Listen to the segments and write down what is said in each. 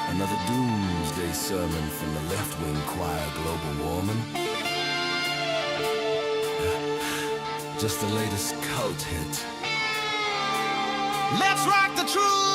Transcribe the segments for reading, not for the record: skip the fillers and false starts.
Another doomsday sermon from the left-wing choir, global warming. Just the latest cult hit. Let's rock the truth!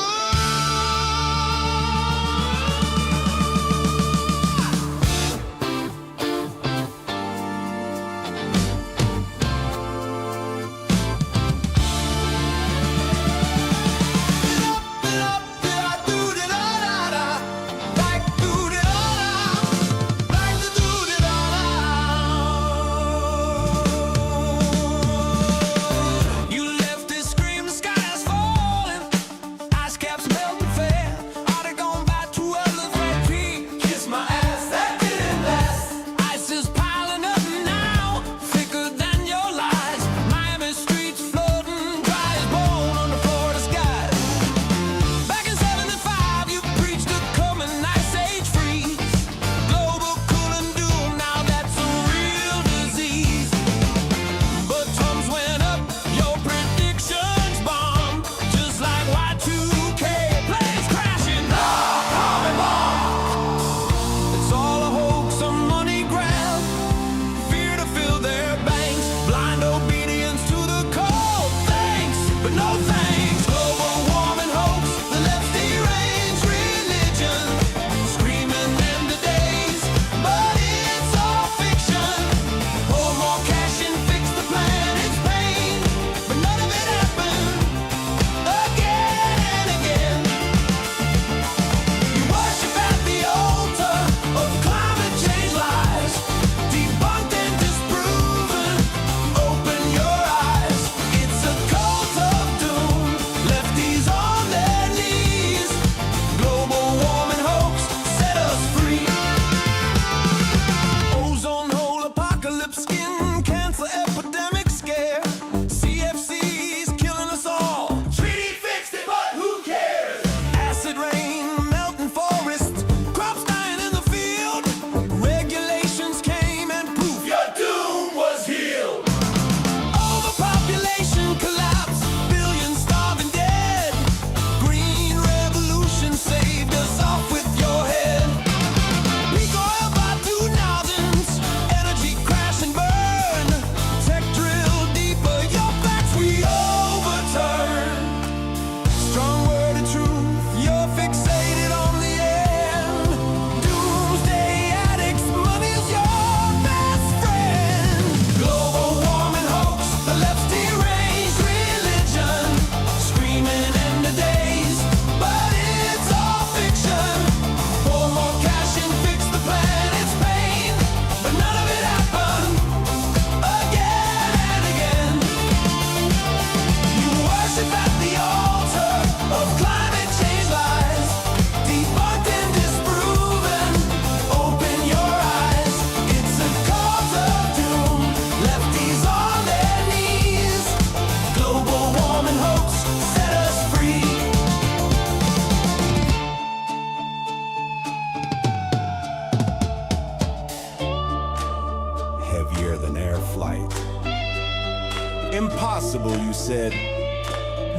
Impossible, you said.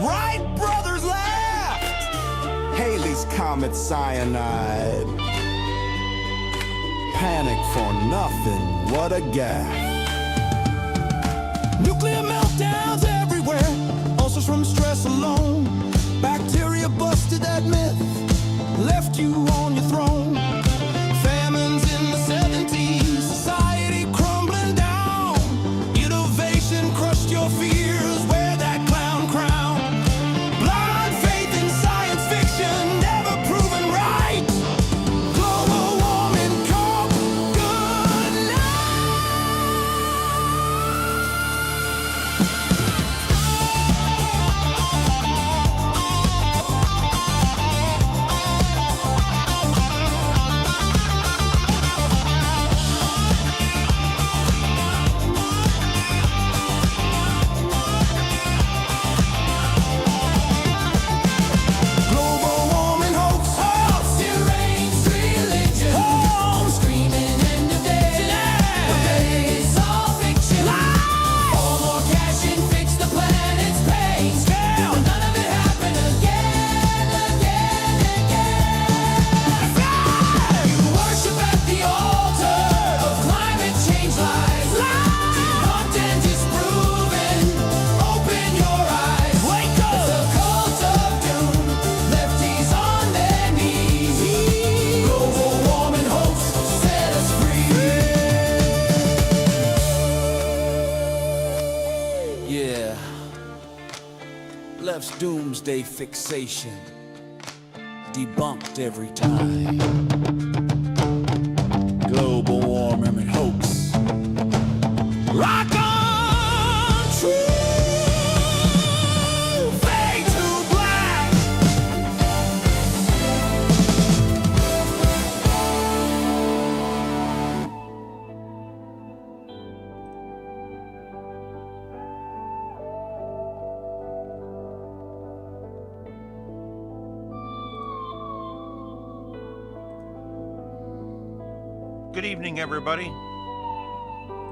Wright brothers laughed! Halley's Comet cyanide. Panic for nothing, what a gaffe. Nuclear meltdowns everywhere, ulcers from stress alone. Bacteria busted that myth, left you on your throne. Famines in the 70s, society crumbling down. Innovation crushed your fears, wear that clown crown. Blind faith in science fiction, never proven right. Global warming, call good night. doomsday fixation debunked every time. Global warming hoax. Rock on, true, fade to black. Good evening, everybody.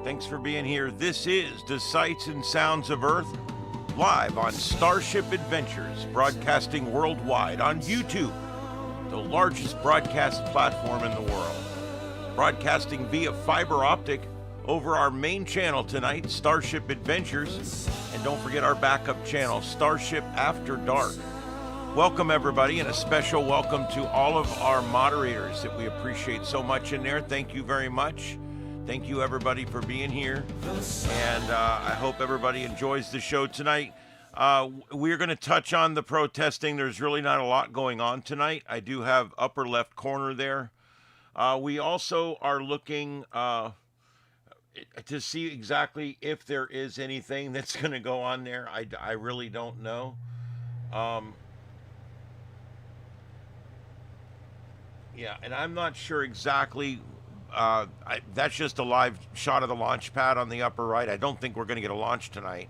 Thanks for being here. This is the Sights and Sounds of Earth, live on Starship Adventures, broadcasting worldwide on YouTube, the largest broadcast platform in the world. Broadcasting via fiber optic over our main channel tonight, Starship Adventures, and don't forget our backup channel, Starship After Dark. Welcome, everybody, and a special welcome to all of our moderators that we appreciate so much in there. Thank you very much. Thank you, everybody, for being here, and I hope everybody enjoys the show tonight. We're going to touch on the protesting. There's really not a lot going on tonight. I do have upper left corner there. We also are looking to see exactly if there is anything that's going to go on there. I really don't know. Yeah, and I'm not sure exactly. That's just a live shot of the launch pad on the upper right. I don't think we're going to get a launch tonight,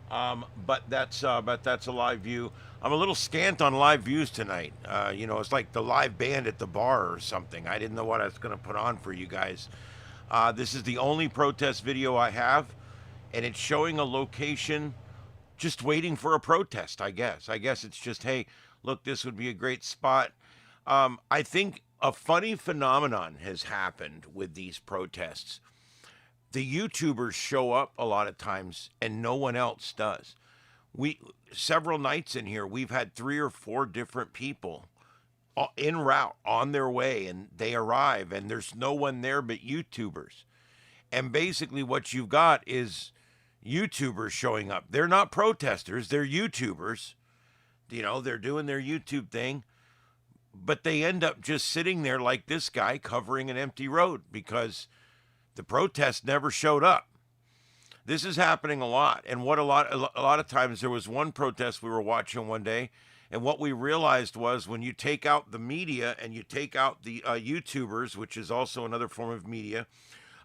but that's a live view. I'm a little scant on live views tonight. It's like the live band at the bar or something. I didn't know what I was going to put on for you guys. This is the only protest video I have, and it's showing a location just waiting for a protest, I guess. I guess it's just, hey, look, this would be a great spot. I think a funny phenomenon has happened with these protests. The YouTubers show up a lot of times and no one else does. Several nights in here, we've had 3 or 4 different people en route on their way, and they arrive and there's no one there but YouTubers. And basically what you've got is YouTubers showing up. They're not protesters, they're YouTubers. They're doing their YouTube thing. But they end up just sitting there like this guy covering an empty road because the protest never showed up. This is happening a lot. And a lot of times there was one protest we were watching one day, and what we realized was when you take out the media and you take out the YouTubers, which is also another form of media,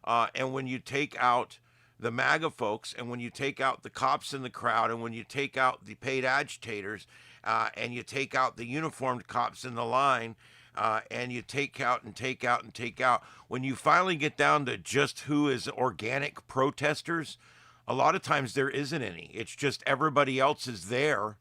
and when you take out the MAGA folks, and when you take out the cops in the crowd, and when you take out the paid agitators, and you take out the uniformed cops in the line, and you take out and take out and take out. When you finally get down to just who is organic protesters, a lot of times there isn't any. It's just everybody else is there.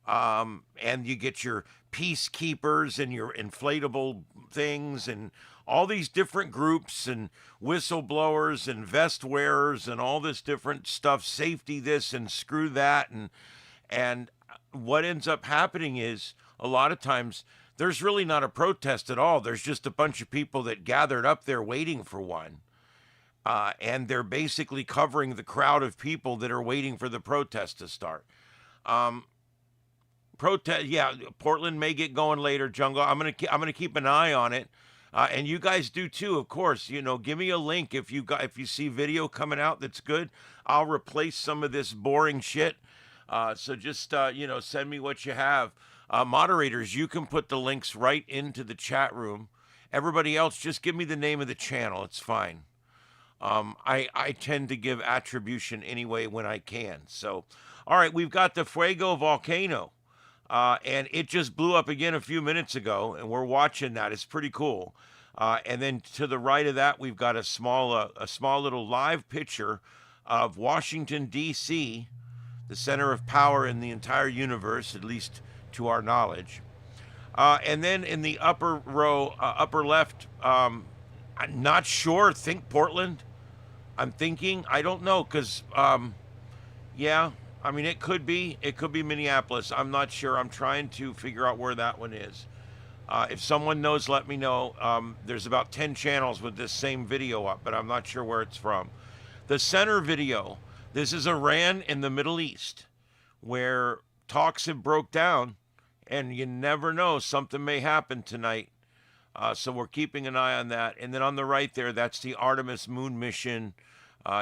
And you get your peacekeepers and your inflatable things and all these different groups and whistleblowers and vest wearers and all this different stuff, safety this and screw that. And what ends up happening is a lot of times there's really not a protest at all. There's just a bunch of people that gathered up there waiting for one. And they're basically covering the crowd of people that are waiting for the protest to start. Portland may get going later, Jungle. I'm gonna keep an eye on it. And you guys do too, of course. Give me a link if you see video coming out that's good. I'll replace some of this boring shit. So just send me what you have. Moderators, you can put the links right into the chat room. Everybody else, just give me the name of the channel. It's fine. I tend to give attribution anyway when I can. So, all right, we've got the Fuego volcano. And it just blew up again a few minutes ago, and we're watching that. It's pretty cool. And then to the right of that, we've got a small little live picture of Washington, D.C., the center of power in the entire universe, at least to our knowledge. And then in the upper row, upper left, I'm not sure. Think Portland. I'm thinking. I don't know, because, yeah. I mean, it could be Minneapolis. I'm not sure. I'm trying to figure out where that one is. If someone knows, let me know. There's about 10 channels with this same video up, but I'm not sure where it's from. The center video, this is Iran in the Middle East, where talks have broke down, and you never know, something may happen tonight. So we're keeping an eye on that. And then on the right there, that's the Artemis moon mission.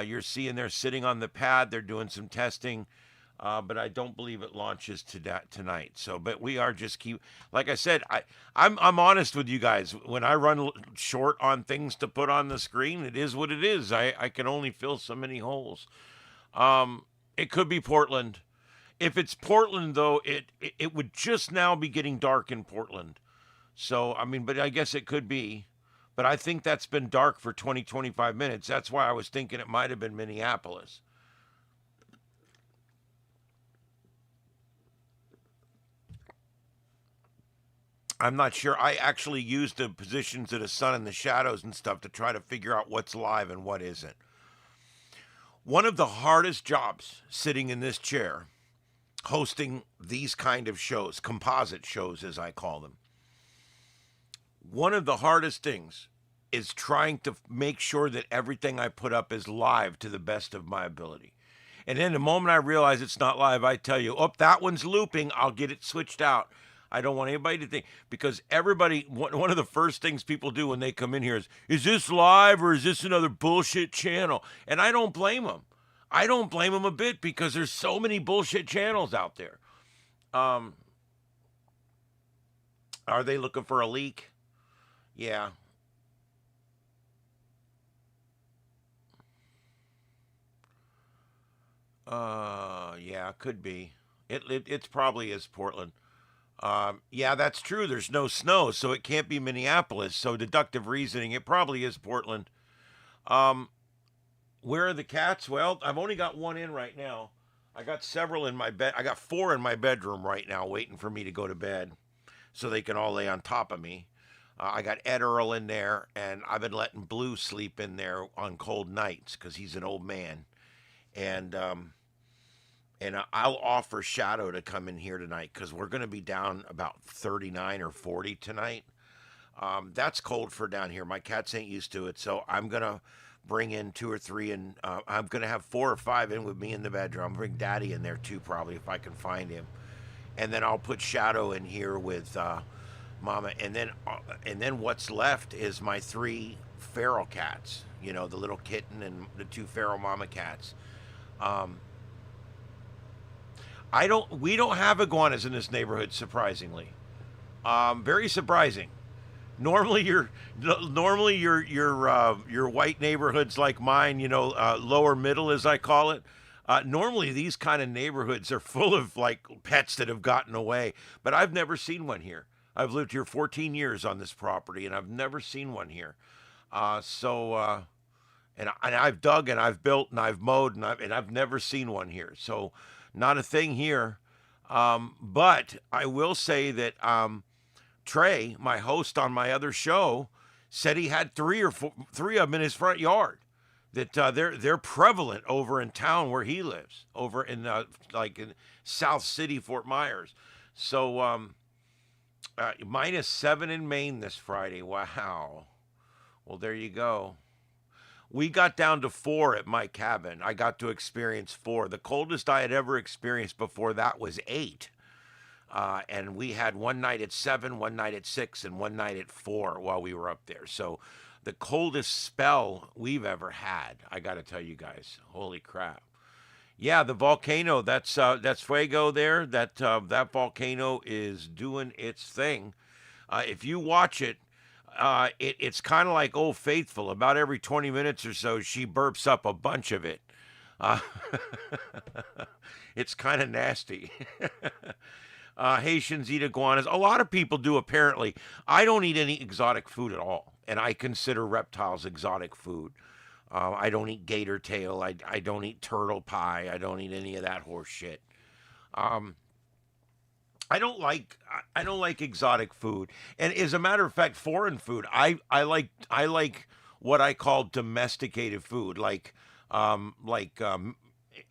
You're seeing they're sitting on the pad. They're doing some testing, but I don't believe it launches tonight. So, but we are just like I said, I'm honest with you guys. When I run short on things to put on the screen, it is what it is. I can only fill so many holes. It could be Portland. If it's Portland, though, it would just now be getting dark in Portland. So, I mean, but I guess it could be. But I think that's been dark for 25 minutes. That's why I was thinking it might have been Minneapolis. I'm not sure. I actually used the positions of the sun and the shadows and stuff to try to figure out what's live and what isn't. One of the hardest jobs sitting in this chair, hosting these kind of shows, composite shows as I call them, one of the hardest things is trying to make sure that everything I put up is live to the best of my ability. And then the moment I realize it's not live, I tell you, oh, that one's looping, I'll get it switched out. I don't want anybody to think, because everybody, one of the first things people do when they come in here is this live or is this another bullshit channel? And I don't blame them. I don't blame them a bit, because there's so many bullshit channels out there. Are they looking for a leak? Yeah. Yeah, could be. It's probably is Portland. Yeah, that's true. There's no snow, so it can't be Minneapolis. So deductive reasoning, it probably is Portland. Where are the cats? Well, I've only got one in right now. I got several in my bed. I got 4 in my bedroom right now, waiting for me to go to bed, so they can all lay on top of me. I got Ed Earl in there, and I've been letting Blue sleep in there on cold nights because he's an old man. And I'll offer Shadow to come in here tonight, because we're going to be down about 39 or 40 tonight. That's cold for down here. My cats ain't used to it, so I'm going to bring in 2 or 3, and I'm going to have 4 or 5 in with me in the bedroom. I'll bring Daddy in there too, probably, if I can find him. And then I'll put Shadow in here with Mama, and then what's left is my 3 feral cats. You know, the little kitten and the 2 feral mama cats. We don't have iguanas in this neighborhood, surprisingly. Very surprising. Normally your white neighborhoods like mine, you know, lower middle as I call it. Normally these kind of neighborhoods are full of like pets that have gotten away, but I've never seen one here. I've lived here 14 years on this property, and I've never seen one here. And I've dug and I've built and I've mowed and I've never seen one here. So not a thing here. But I will say that Trey, my host on my other show, said he had 3 of them in his front yard. That they're prevalent over in town where he lives, over in like in South City, Fort Myers. So -7 in Maine this Friday. Wow. Well, there you go. We got down to 4 at my cabin. I got to experience 4. The coldest I had ever experienced before that was 8. And we had one night at 7, one night at 6, and one night at 4 while we were up there. So the coldest spell we've ever had, I got to tell you guys. Holy crap. Yeah, the volcano, that's Fuego there. That volcano is doing its thing. If you watch it, it's kind of like Old Faithful. About every 20 minutes or so, she burps up a bunch of it. Uh, it's kind of nasty. Haitians eat iguanas. A lot of people do, apparently. I don't eat any exotic food at all, and I consider reptiles exotic food. I don't eat gator tail. I don't eat turtle pie. I don't eat any of that horse shit. I don't like exotic food, and as a matter of fact, foreign food. I like what I call domesticated food,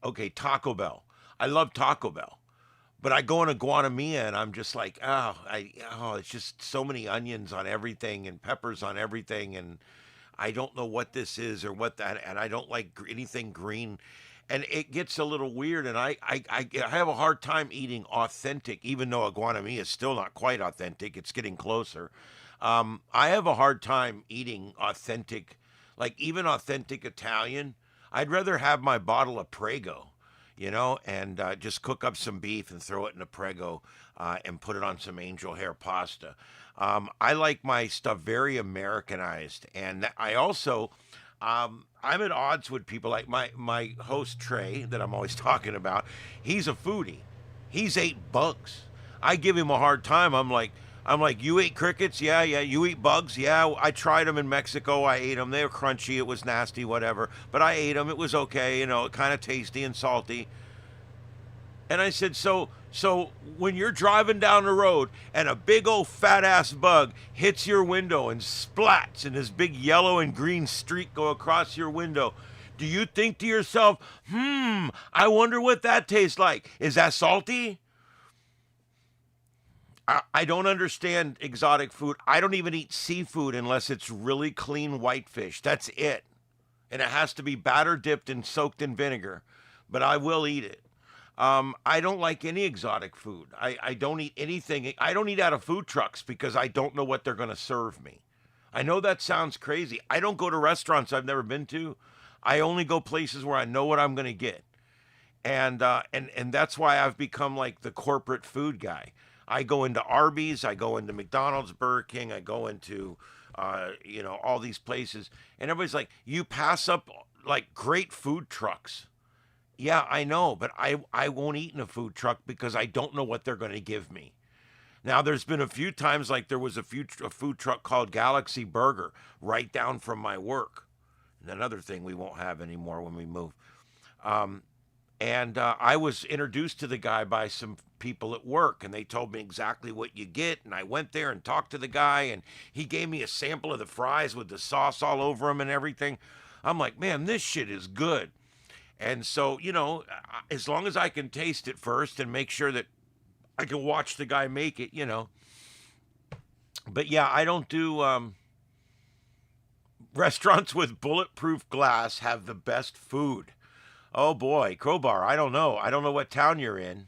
okay, Taco Bell. I love Taco Bell, but I go in Guanamia and I'm just like, it's just so many onions on everything and peppers on everything, and I don't know what this is or what that, and I don't like anything green. and it gets a little weird. And I have a hard time eating authentic, even though iguana meat is still not quite authentic. It's getting closer. I have a hard time eating authentic, like even authentic Italian. I'd rather have my bottle of Prego, and just cook up some beef and throw it in a Prego and put it on some angel hair pasta. I like my stuff very Americanized, and I also I'm at odds with people like my host Trey that I'm always talking about. He's a foodie. He's ate bugs. I give him a hard time. I'm like, you ate crickets? Yeah, yeah. You eat bugs? Yeah. I tried them in Mexico. I ate them. They were crunchy. It was nasty, whatever. But I ate them. It was okay. Kind of tasty and salty. And I said, so when you're driving down the road and a big old fat ass bug hits your window and splats and this big yellow and green streak go across your window, do you think to yourself, I wonder what that tastes like? Is that salty? I don't understand exotic food. I don't even eat seafood unless it's really clean whitefish. That's it. And it has to be batter dipped and soaked in vinegar. But I will eat it. I don't like any exotic food. I don't eat anything. I don't eat out of food trucks because I don't know what they're going to serve me. I know that sounds crazy. I don't go to restaurants I've never been to. I only go places where I know what I'm going to get. And that's why I've become like the corporate food guy. I go into Arby's, I go into McDonald's, Burger King, I go into, all these places. And everybody's like, you pass up like great food trucks. Yeah, I know, but I won't eat in a food truck because I don't know what they're going to give me. Now, there's been a few times like there was a food truck called Galaxy Burger right down from my work. And another thing we won't have anymore when we move. And I was introduced to the guy by some people at work, and they told me exactly what you get. And I went there and talked to the guy, and he gave me a sample of the fries with the sauce all over them and everything. I'm like, man, this shit is good. And so, as long as I can taste it first and make sure that I can watch the guy make it, But yeah, I don't do restaurants with bulletproof glass have the best food. Oh boy, Crowbar, I don't know. I don't know what town you're in.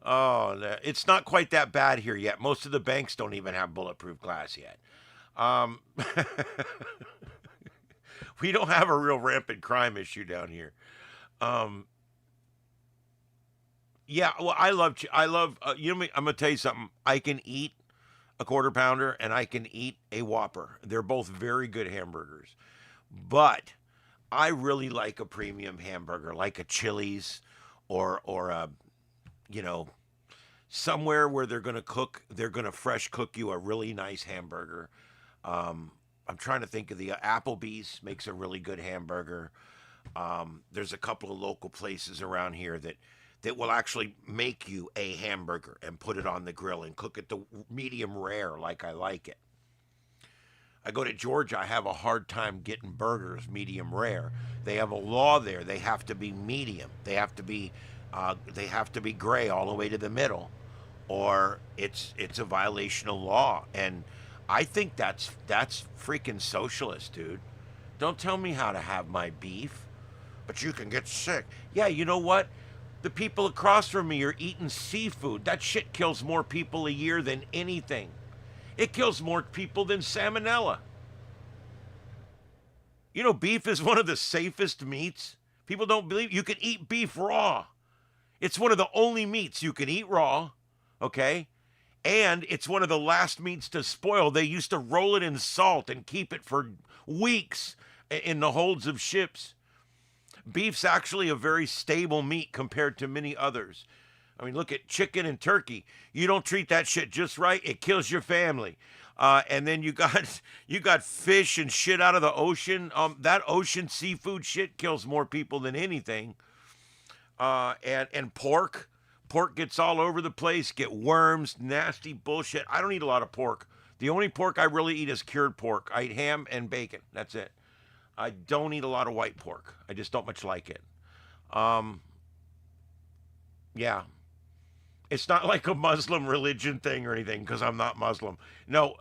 Oh, it's not quite that bad here yet. Most of the banks don't even have bulletproof glass yet. We don't have a real rampant crime issue down here. Yeah, well, I love, I'm going to tell you something. I can eat a quarter pounder and I can eat a Whopper. They're both very good hamburgers. But I really like a premium hamburger, like a Chili's or a, somewhere where they're going to fresh cook you a really nice hamburger. I'm trying to think of the Applebee's makes a really good hamburger. There's a couple of local places around here that will actually make you a hamburger and put it on the grill and cook it to medium rare like I like it. I go to Georgia, I have a hard time getting burgers medium rare. They have a law there. They have to be medium. They have to be gray all the way to the middle, or it's a violation of law. And I think that's freaking socialist, dude. Don't tell me how to have my beef, but you can get sick. Yeah, you know what? The people across from me are eating seafood. That shit kills more people a year than anything. It kills more people than salmonella. Beef is one of the safest meats. People don't believe you can eat beef raw. It's one of the only meats you can eat raw, okay? And it's one of the last meats to spoil. They used to roll it in salt and keep it for weeks in the holds of ships. Beef's actually a very stable meat compared to many others. I mean, look at chicken and turkey. You don't treat that shit just right, it kills your family. And then you got fish and shit out of the ocean. That ocean seafood shit kills more people than anything. And pork gets all over the place. Get worms, nasty bullshit. I don't eat a lot of pork. The only pork I really eat is cured pork. I eat ham and bacon. That's it. I don't eat a lot of white pork. I just don't much like it. Yeah. It's not like a Muslim religion thing or anything because I'm not Muslim. No,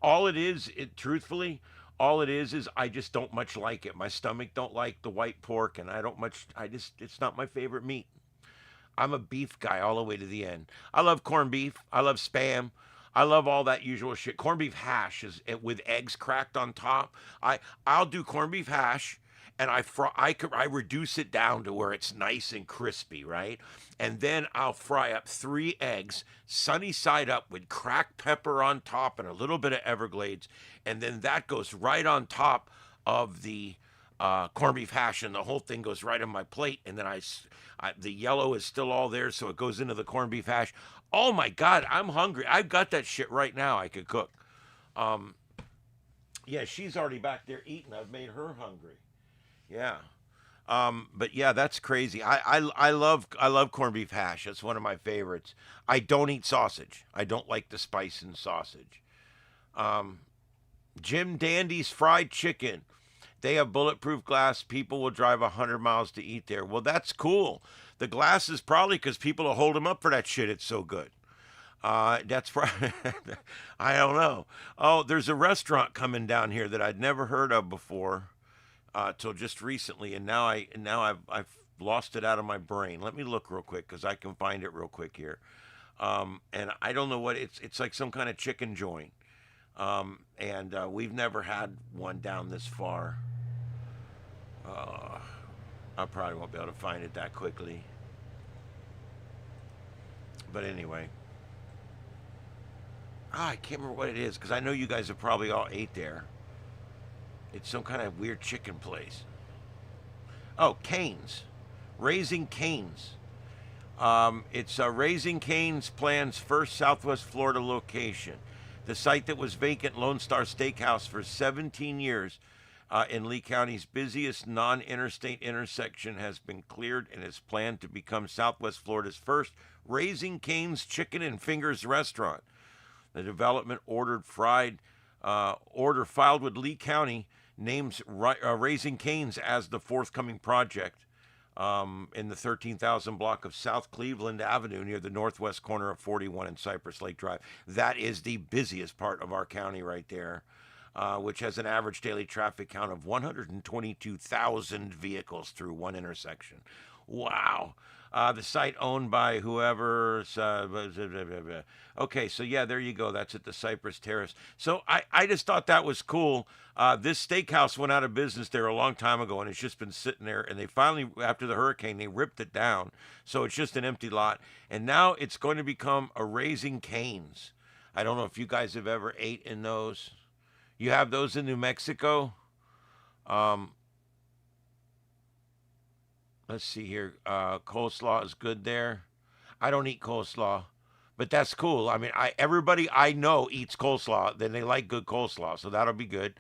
all it is, truthfully, All it is I just don't much like it. My stomach don't like the white pork, and I don't much. It's not my favorite meat. I'm a beef guy all the way to the end. I love corned beef. I love spam. I love all that usual shit. Corned beef hash is with eggs cracked on top. I'll do corned beef hash, and I reduce it down to where it's nice and crispy, right? And then I'll fry up 3 eggs, sunny side up, with cracked pepper on top and a little bit of Everglades, and then that goes right on top of the corned beef hash, and the whole thing goes right on my plate. And then the yellow is still all there, so it goes into the corned beef hash. Oh my God, I'm hungry. I've got that shit right now. I could cook. Yeah, she's already back there eating. I've made her hungry. Yeah. But yeah, that's crazy. I love corned beef hash. That's one of my favorites. I don't eat sausage. I don't like the spice in sausage. Jim Dandy's fried chicken. They have bulletproof glass. People will drive 100 miles to eat there. Well, that's cool. The glass is probably because people will hold them up for that shit. It's so good. That's probably, I don't know. Oh, there's a restaurant coming down here that I'd never heard of before, till just recently, and now I've lost it out of my brain. Let me look real quick because I can find it real quick here. And I don't know what it's like, some kind of chicken joint. And we've never had one down this far. I probably won't be able to find it that quickly. But anyway. I can't remember what it is, because I know you guys have probably all ate there. It's some kind of weird chicken place. Oh, Canes. Raising Canes. It's Raising Canes plans first Southwest Florida location. The site that was vacant, Lone Star Steakhouse, for 17 years in Lee County's busiest non-interstate intersection, has been cleared and is planned to become Southwest Florida's first Raising Cane's Chicken and Fingers restaurant. The development order filed with Lee County names Raising Cane's as the forthcoming project in the 13,000 block of South Cleveland Avenue near the northwest corner of 41 and Cypress Lake Drive. That is the busiest part of our county right there, which has an average daily traffic count of 122,000 vehicles through one intersection. Wow. The site owned by whoever. Okay, so yeah, there you go. That's at the Cypress Terrace. So I just thought that was cool. This steakhouse went out of business there a long time ago, and it's just been sitting there. And they finally, after the hurricane, they ripped it down. So it's just an empty lot. And now it's going to become a Raising Cane's. I don't know if you guys have ever ate in those. You have those in New Mexico? Let's see here. Coleslaw is good there. I don't eat coleslaw, but that's cool. I mean, everybody I know eats coleslaw. Then they like good coleslaw, so that'll be good.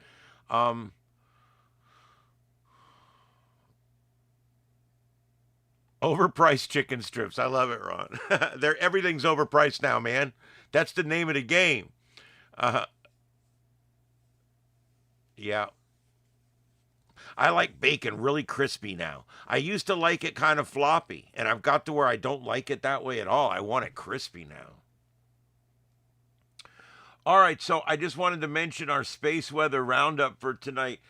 Overpriced chicken strips. I love it, Ron. Everything's overpriced now, man. That's the name of the game. Yeah. I like bacon really crispy now. I used to like it kind of floppy, and I've got to where I don't like it that way at all. I want it crispy now. All right, so I just wanted to mention our space weather roundup for tonight.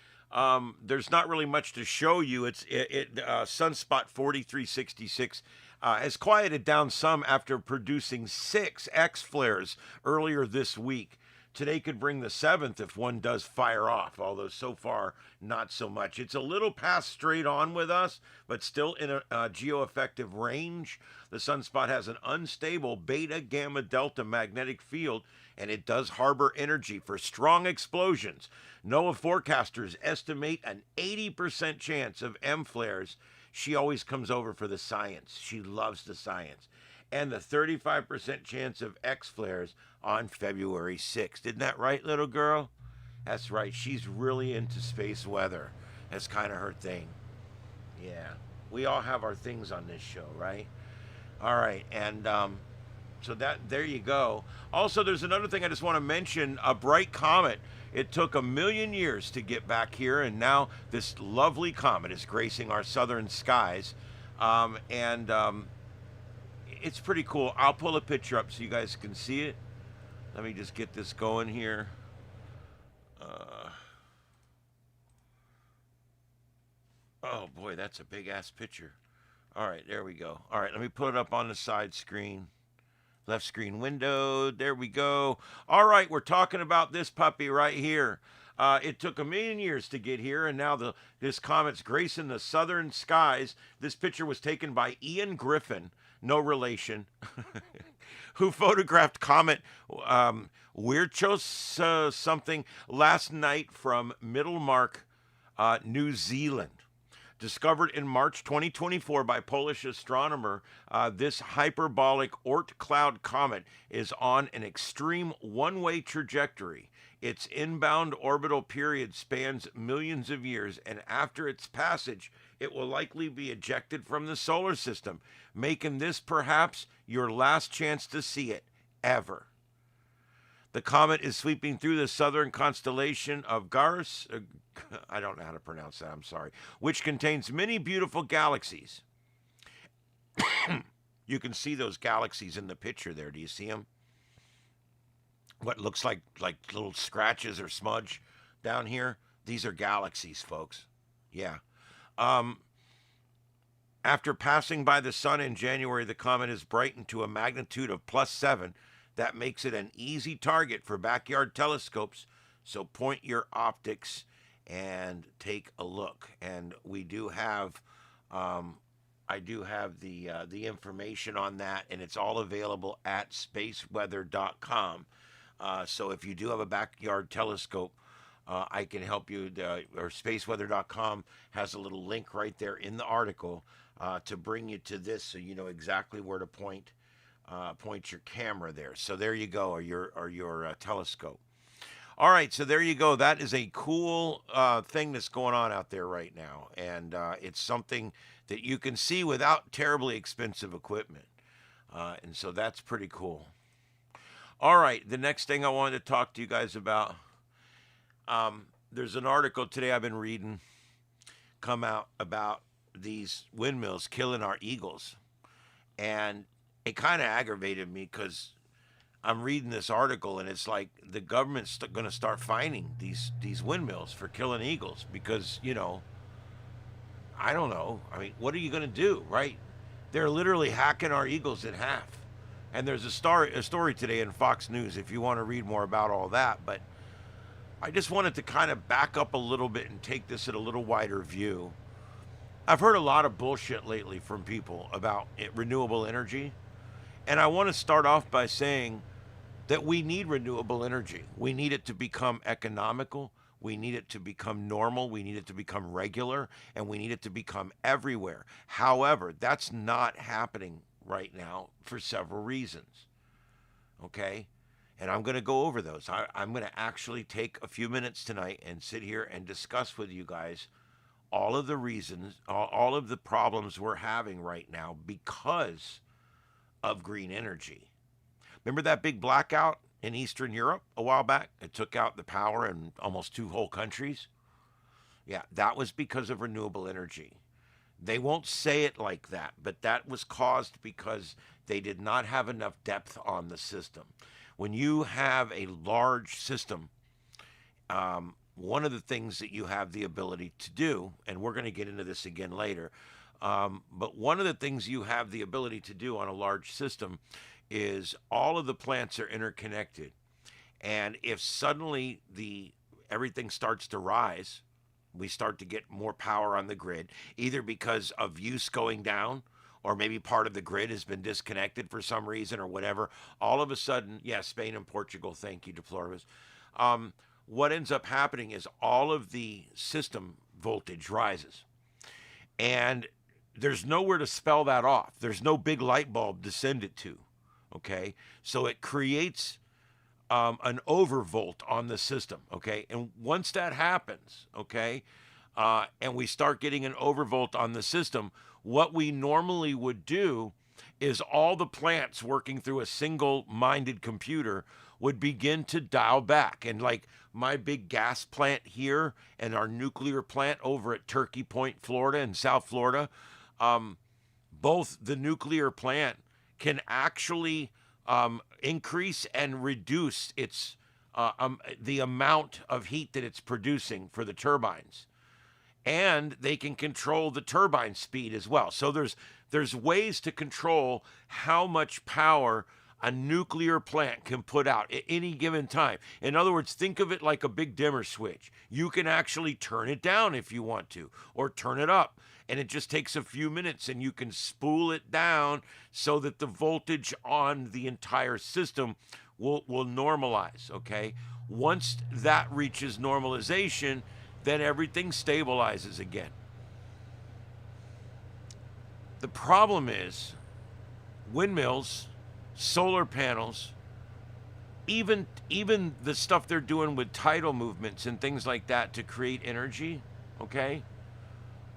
There's not really much to show you. Sunspot 4366 has quieted down some after producing 6 X flares earlier this week. Today could bring the 7th if one does fire off, although so far not so much. It's a little past straight on with us, but still in a geo-effective range. The sunspot has an unstable beta gamma delta magnetic field, and it does harbor energy for strong explosions. NOAA forecasters estimate an 80% chance of M flares. She always comes over for the science. She loves the science. And the 35% chance of X flares on February 6th. Isn't that right, little girl? That's right. She's really into space weather. That's kind of her thing. Yeah. We all have our things on this show, right? All right. And so there you go. Also, there's another thing I just want to mention. A bright comet. It took 1 million years to get back here, and now this lovely comet is gracing our southern skies. It's pretty cool. I'll pull a picture up so you guys can see it. Let me just get this going here. boy, that's a big ass picture. All right, there we go. All right, let me put it up on the side screen. Left screen window. There we go. All right, we're talking about this puppy right here. It took 1,000,000 years to get here, and now this comet's gracing the southern skies. This picture was taken by Ian Griffin, no relation, who photographed comet Wirchos something last night from Middlemark, New Zealand. Discovered in March 2024 by Polish astronomer, this hyperbolic Oort cloud comet is on an extreme one-way trajectory. Its inbound orbital period spans millions of years, and after its passage, it will likely be ejected from the solar system, making this perhaps your last chance to see it ever. The comet is sweeping through the southern constellation of Gars. I don't know how to pronounce that, I'm sorry. Which contains many beautiful galaxies. You can see those galaxies in the picture there. Do you see them? What looks like little scratches or smudge down here? These are galaxies, folks. Yeah. After passing by the sun in January, the comet is brightened to a magnitude of +7. That makes it an easy target for backyard telescopes. So point your optics and take a look. And we do have, I do have the information on that, and it's all available at spaceweather.com. So if you do have a backyard telescope, I can help you. Or spaceweather.com has a little link right there in the article to bring you to this, so you know exactly where to point your camera there. So there you go, or your telescope. All right, so there you go. That is a cool thing that's going on out there right now, and it's something that you can see without terribly expensive equipment, and so that's pretty cool. All right, the next thing I wanted to talk to you guys about, there's an article today I've been reading come out about these windmills killing our eagles, and it kind of aggravated me because I'm reading this article and it's like the government's going to start fining these windmills for killing eagles because, you know, I don't know. I mean, what are you going to do, right? They're literally hacking our eagles in half. And there's a story today in Fox News if you want to read more about all that. But I just wanted to kind of back up a little bit and take this at a little wider view. I've heard a lot of bullshit lately from people about renewable energy. And I want to start off by saying that we need renewable energy. We need it to become economical. We need it to become normal. We need it to become regular. And we need it to become everywhere. However, that's not happening right now for several reasons. Okay? And I'm going to go over those. I'm going to actually take a few minutes tonight and sit here and discuss with you guys all of the reasons, all of the problems we're having right now because of green energy. Remember that big blackout in Eastern Europe a while back? It took out the power in almost 2 whole countries. Yeah, that was because of renewable energy. They won't say it like that, but that was caused because they did not have enough depth on the system. When you have a large system, one of the things that you have the ability to do, and we're going to get into this again later, but one of the things you have the ability to do on a large system is all of the plants are interconnected. And if suddenly everything starts to rise, we start to get more power on the grid, either because of use going down, or maybe part of the grid has been disconnected for some reason or whatever. All of a sudden, Spain and Portugal, thank you, deplorables. What ends up happening is all of the system voltage rises. And there's nowhere to spell that off. There's no big light bulb to send it to, okay? So it creates an overvolt on the system, okay? And once that happens, okay, and we start getting an overvolt on the system, what we normally would do is all the plants working through a single-minded computer would begin to dial back. And like my big gas plant here and our nuclear plant over at Turkey Point, Florida, in South Florida, both the nuclear plant can actually increase and reduce its the amount of heat that it's producing for the turbines. and they can control the turbine speed as well. So there's ways to control how much power a nuclear plant can put out at any given time. In other words, think of it like a big dimmer switch. You can actually turn it down if you want to, or turn it up. And it just takes a few minutes, and you can spool it down so that the voltage on the entire system will normalize, okay? Once that reaches normalization, then everything stabilizes again. The problem is windmills, solar panels, even the stuff they're doing with tidal movements and things like that to create energy, okay?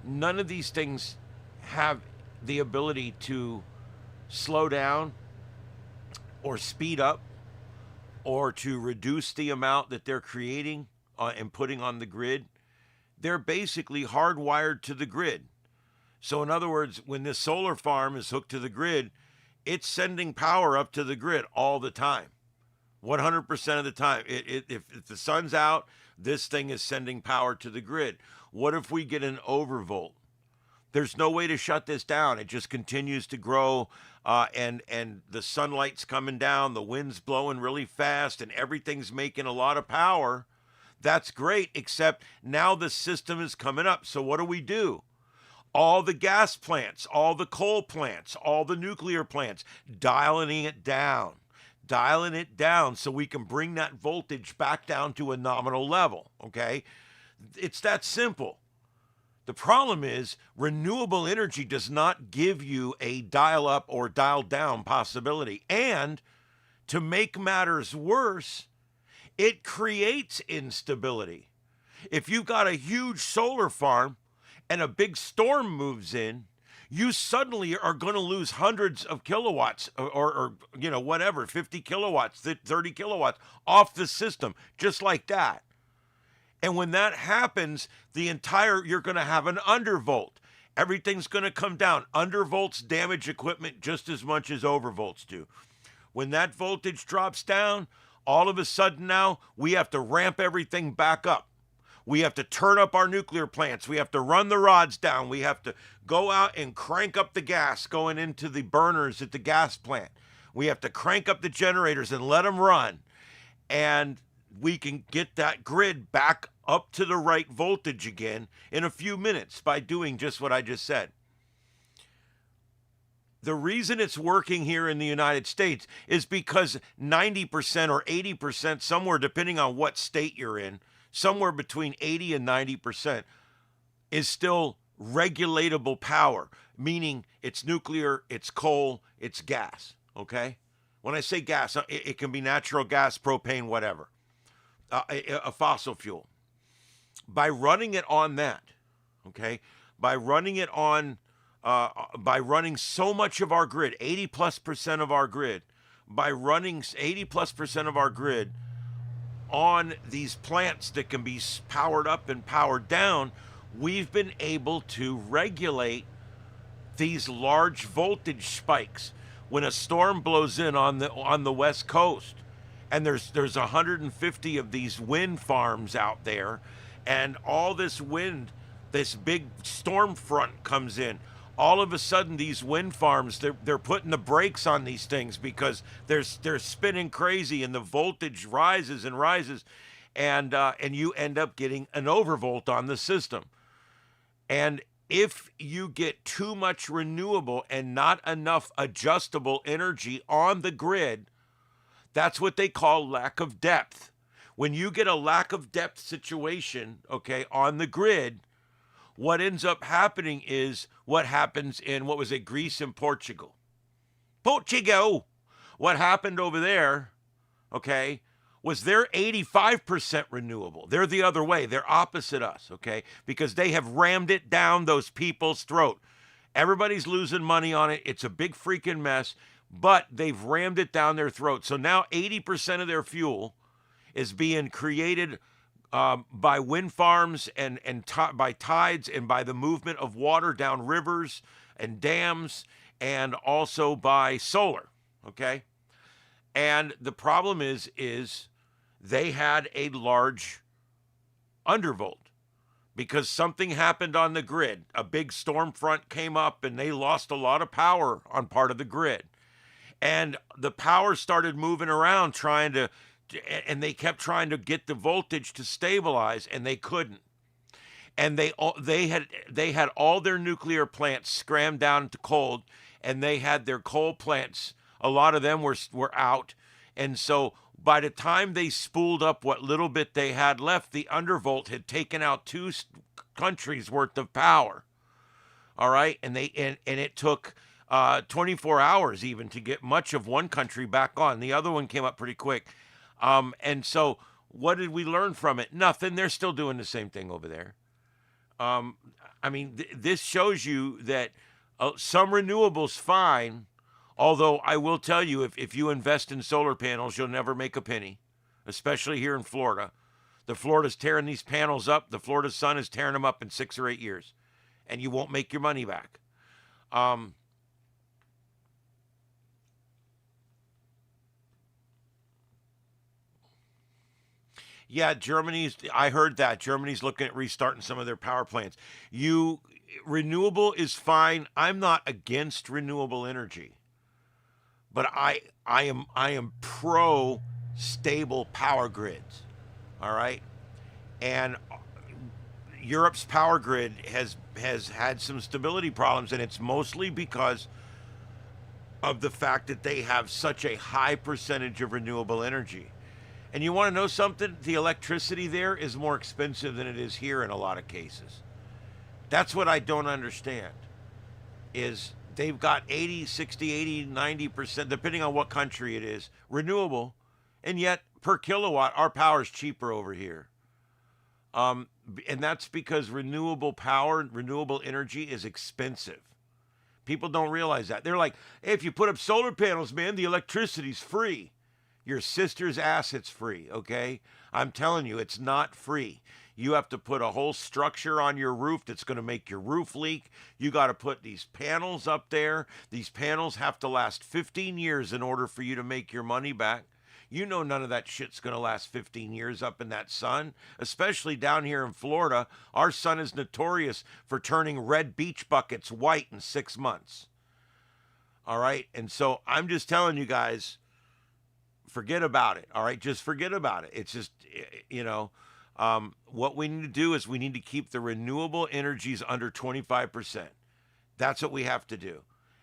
None of these things have the ability to slow down or speed up or to reduce the amount that they're creating and putting on the grid. They're basically hardwired to the grid. So in other words, when this solar farm is hooked to the grid, it's sending power up to the grid all the time, 100% of the time. If the sun's out, this thing is sending power to the grid. What if we get an overvolt? There's no way to shut this down. It just continues to grow, and the sunlight's coming down, the wind's blowing really fast, and everything's making a lot of power. That's great, except now the system is coming up. So what do? All the gas plants, all the coal plants, all the nuclear plants, dialing it down so we can bring that voltage back down to a nominal level, okay? It's that simple. The problem is renewable energy does not give you a dial up or dial down possibility. And to make matters worse, it creates instability. If you've got a huge solar farm and a big storm moves in, you suddenly are going to lose hundreds of kilowatts or whatever, 50 kilowatts, 30 kilowatts off the system, just like that. And when that happens, you're going to have an undervolt. Everything's going to come down. Undervolts damage equipment just as much as overvolts do. When that voltage drops down, all of a sudden now we have to ramp everything back up. We have to turn up our nuclear plants. We have to run the rods down. We have to go out and crank up the gas going into the burners at the gas plant. We have to crank up the generators and let them run. And we can get that grid back up to the right voltage again in a few minutes by doing just what I just said. The reason it's working here in the United States is because 90% or 80%, somewhere depending on what state you're in, somewhere between 80 and 90% is still regulatable power, meaning it's nuclear, it's coal, it's gas, okay? When I say gas, it can be natural gas, propane, whatever, a fossil fuel. By running it on that, okay, by running so much of our grid, 80+% of our grid, by running 80+% of our grid on these plants that can be powered up and powered down, we've been able to regulate these large voltage spikes. When a storm blows in on the West Coast, and there's 150 of these wind farms out there, and all this wind, this big storm front comes in, all of a sudden these wind farms, they're putting the brakes on these things because they're spinning crazy, and the voltage rises and rises, and you end up getting an overvolt on the system. And if you get too much renewable and not enough adjustable energy on the grid, that's what they call lack of depth. When you get a lack of depth situation, okay, on the grid, what ends up happening is what happens in, Greece and Portugal. Portugal! What happened over there, okay, was they're 85% renewable. They're the other way. They're opposite us, okay, because they have rammed it down those people's throat. Everybody's losing money on it. It's a big freaking mess, but they've rammed it down their throat. So now 80% of their fuel is being created by wind farms and by tides and by the movement of water down rivers and dams, and also by solar, okay? And the problem is they had a large undervolt because something happened on the grid. A big storm front came up and they lost a lot of power on part of the grid. And the power started moving around and they kept trying to get the voltage to stabilize, and they couldn't. And they had all their nuclear plants scrammed down to cold, and they had their coal plants. A lot of them were out, and so by the time they spooled up what little bit they had left, the undervolt had taken out two countries worth of power. All right, and it took 24 hours even to get much of one country back on. The other one came up pretty quick. And so what did we learn from it? Nothing. They're still doing the same thing over there. I mean, this shows you that some renewables fine, although I will tell you, if you invest in solar panels, you'll never make a penny, especially here in Florida. The Florida's tearing these panels up. The Florida sun is tearing them up in 6 or 8 years, and you won't make your money back. Yeah, I heard that. Germany's looking at restarting some of their power plants. Renewable is fine. I'm not against renewable energy, but I am pro stable power grids. All right. And Europe's power grid has had some stability problems, and it's mostly because of the fact that they have such a high percentage of renewable energy. And you want to know something? The electricity there is more expensive than it is here in a lot of cases. That's what I don't understand. Is they've got 80, 60, 80, 90%, depending on what country it is, renewable, and yet per kilowatt, our power is cheaper over here. And that's because renewable power, renewable energy is expensive. People don't realize that. They're like, hey, if you put up solar panels, man, the electricity's free. Your sister's ass, it's free, okay? I'm telling you, it's not free. You have to put a whole structure on your roof that's going to make your roof leak. You got to put these panels up there. These panels have to last 15 years in order for you to make your money back. You know none of that shit's going to last 15 years up in that sun, especially down here in Florida. Our sun is notorious for turning red beach buckets white in 6 months. All right? And so I'm just telling you guys, forget about it. All right? Just forget about it. It's just, what we need to do is we need to keep the renewable energies under 25%. That's what we have to do.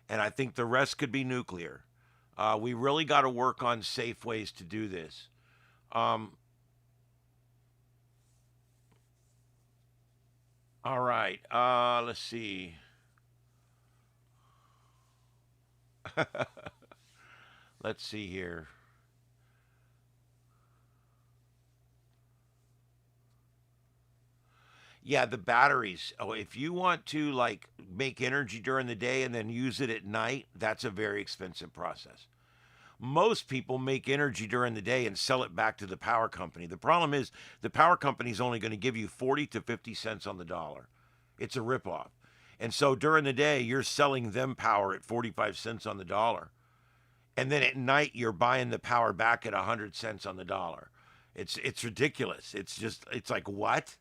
And I think the rest could be nuclear. We really got to work on safe ways to do this. All right. Let's see. Let's see here. Yeah, the batteries. Oh, if you want to like make energy during the day and then use it at night, that's a very expensive process. Most people make energy during the day and sell it back to the power company. The problem is the power company is only going to give you 40 to 50 cents on the dollar. It's a ripoff. And so during the day, you're selling them power at 45 cents on the dollar. And then at night, you're buying the power back at 100 cents on the dollar. It's ridiculous. It's like, what?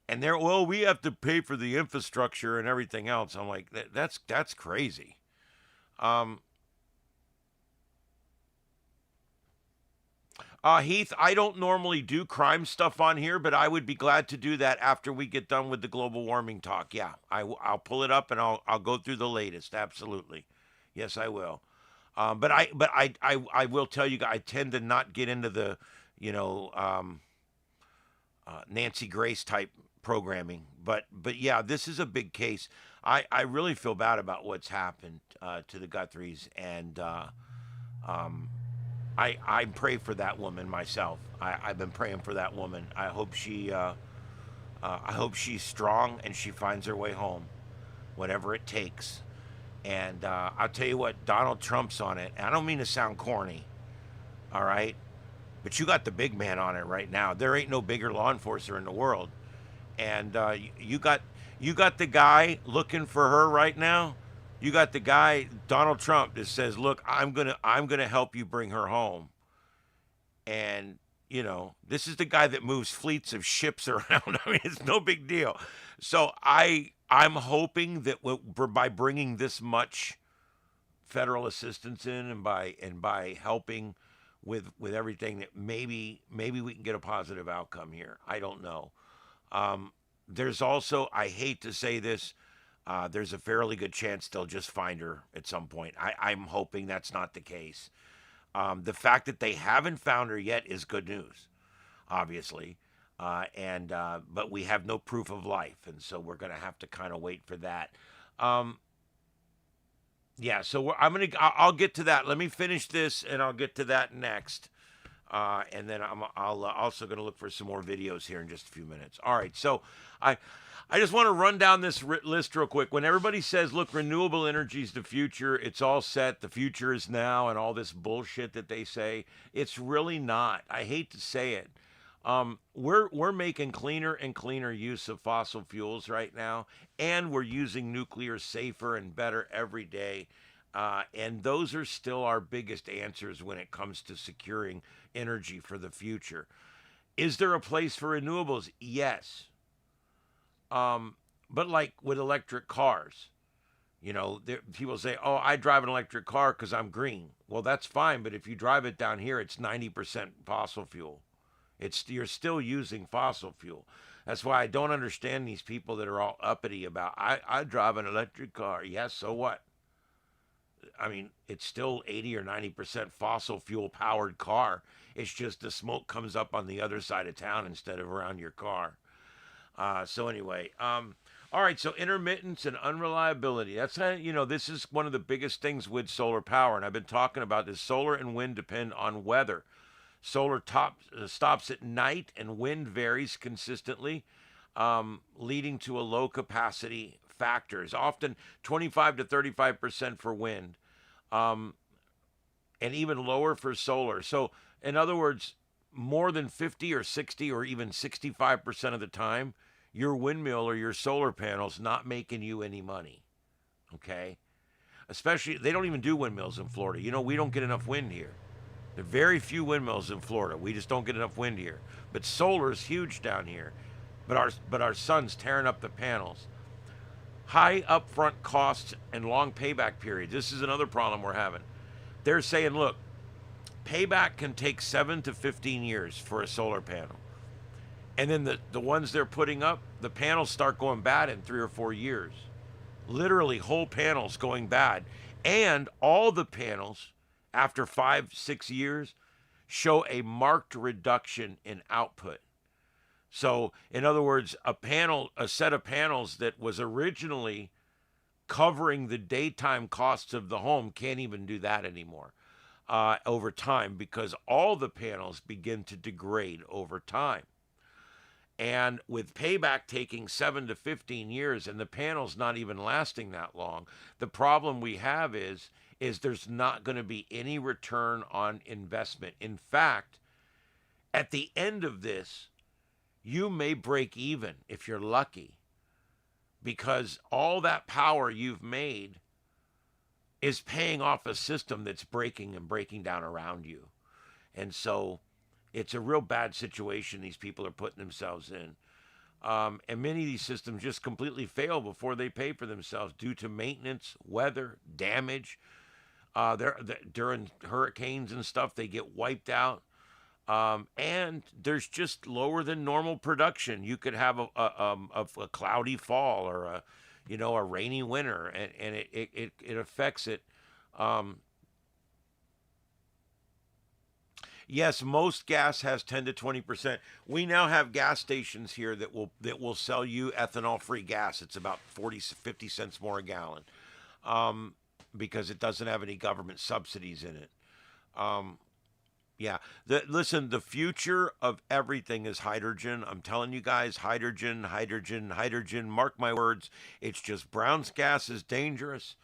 And we have to pay for the infrastructure and everything else. I'm like, that's crazy. Heath, I don't normally do crime stuff on here, but I would be glad to do that after we get done with the global warming talk. Yeah, I'll pull it up and I'll go through the latest. Absolutely, yes, I will. But I will tell you, I tend to not get into the Nancy Grace type programming. But yeah, this is a big case. I really feel bad about what's happened to the Guthries, and I pray for that woman myself. I've been praying for that woman. I hope she's strong and she finds her way home, whatever it takes. And I'll tell you what, Donald Trump's on it. And I don't mean to sound corny, all right? But you got the big man on it right now. There ain't no bigger law enforcer in the world. And you got the guy looking for her right now. You got the guy, Donald Trump, that says, "Look, I'm gonna help you bring her home." And this is the guy that moves fleets of ships around. I mean, it's no big deal. So I'm hoping that by bringing this much federal assistance in, and by helping with everything, that maybe we can get a positive outcome here. I don't know. There's also, I hate to say this, there's a fairly good chance they'll just find her at some point. I'm hoping that's not the case. The fact that they haven't found her yet is good news, obviously. And but we have no proof of life, and so we're gonna have to kind of wait for that. Um, yeah, so I'll get to that. Let me finish this, and I'll get to that next. And then I'll also going to look for some more videos here in just a few minutes. All right, so I I just want to run down this list real quick. When everybody says, "Look, renewable energy is the future. It's all set. The future is now," and all this bullshit that they say, it's really not. I hate to say it. We're making cleaner and cleaner use of fossil fuels right now, and we're using nuclear safer and better every day. And those are still our biggest answers when it comes to securing energy for the future. Is there a place for renewables? Yes. But like with electric cars, people say, "Oh, I drive an electric car because I'm green." Well, that's fine, but if you drive it down here, it's 90% fossil fuel. You're still using fossil fuel. That's why I don't understand these people that are all uppity about, I drive an electric car. Yes, so what? I mean, it's still 80 or 90% fossil fuel powered car. It's just the smoke comes up on the other side of town instead of around your car. So anyway, all right. So intermittence and unreliability. That's how, this is one of the biggest things with solar power, and I've been talking about this. Solar and wind depend on weather. Solar stops at night, and wind varies consistently, leading to a low capacity factors. Often 25 to 35% for wind, and even lower for solar. So, in other words, more than 50 or 60 or even 65% of the time, your windmill or your solar panel's not making you any money. Okay? Especially, they don't even do windmills in Florida. We don't get enough wind here. There are very few windmills in Florida. We just don't get enough wind here. But solar's huge down here. But our sun's tearing up the panels. High upfront costs and long payback periods. This is another problem we're having. They're saying, look, payback can take 7 to 15 years for a solar panel. And then the ones they're putting up, the panels start going bad in 3 or 4 years. Literally whole panels going bad. And all the panels, after 5, 6 years, show a marked reduction in output. So, in other words, a set of panels that was originally covering the daytime costs of the home can't even do that anymore over time, because all the panels begin to degrade over time. And with payback taking 7 to 15 years and the panels not even lasting that long, the problem we have is there's not going to be any return on investment. In fact, at the end of this, you may break even if you're lucky, because all that power you've made is paying off a system that's breaking and breaking down around you. And so it's a real bad situation these people are putting themselves in. And many of these systems just completely fail before they pay for themselves due to maintenance, weather, damage. During hurricanes and stuff, they get wiped out. And there's just lower than normal production. You could have a cloudy fall or a rainy winter, and it affects it. Yes, most gas has 10 to 20%. We now have gas stations here that will sell you ethanol-free gas. It's about 50 cents more a gallon, because it doesn't have any government subsidies in it. Yeah. Listen, the future of everything is hydrogen. I'm telling you guys, hydrogen, hydrogen, hydrogen. Mark my words. It's just brown gas is dangerous.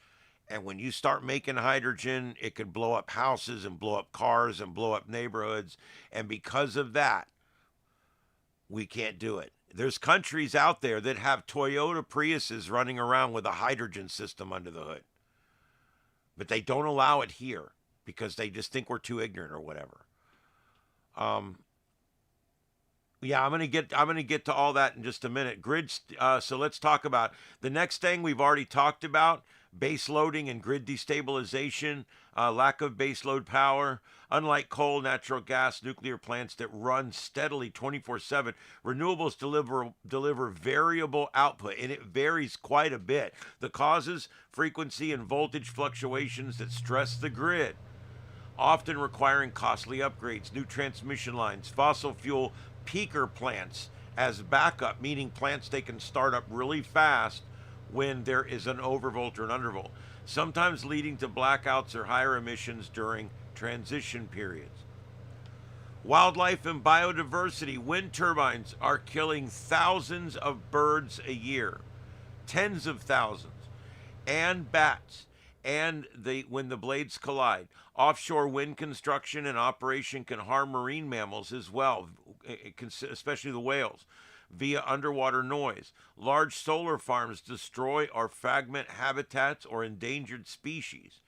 And when you start making hydrogen, it could blow up houses and blow up cars and blow up neighborhoods. And because of that, we can't do it. There's countries out there that have Toyota Priuses running around with a hydrogen system under the hood. But they don't allow it here because they just think we're too ignorant or whatever. Yeah, I'm gonna get to all that in just a minute. Grids. So let's talk about the next thing we've already talked about: base loading and grid destabilization, lack of base load power. Unlike coal, natural gas, nuclear plants that run steadily 24/7, renewables deliver variable output, and it varies quite a bit. The causes: frequency and voltage fluctuations that stress the grid, often requiring costly upgrades, new transmission lines, fossil fuel peaker plants as backup, meaning plants they can start up really fast when there is an overvolt or an undervolt, sometimes leading to blackouts or higher emissions during transition periods. Wildlife and biodiversity: wind turbines are killing thousands of birds a year, tens of thousands, and bats. And when the blades collide, offshore wind construction and operation can harm marine mammals as well, especially the whales, via underwater noise. Large solar farms destroy or fragment habitats or endangered species,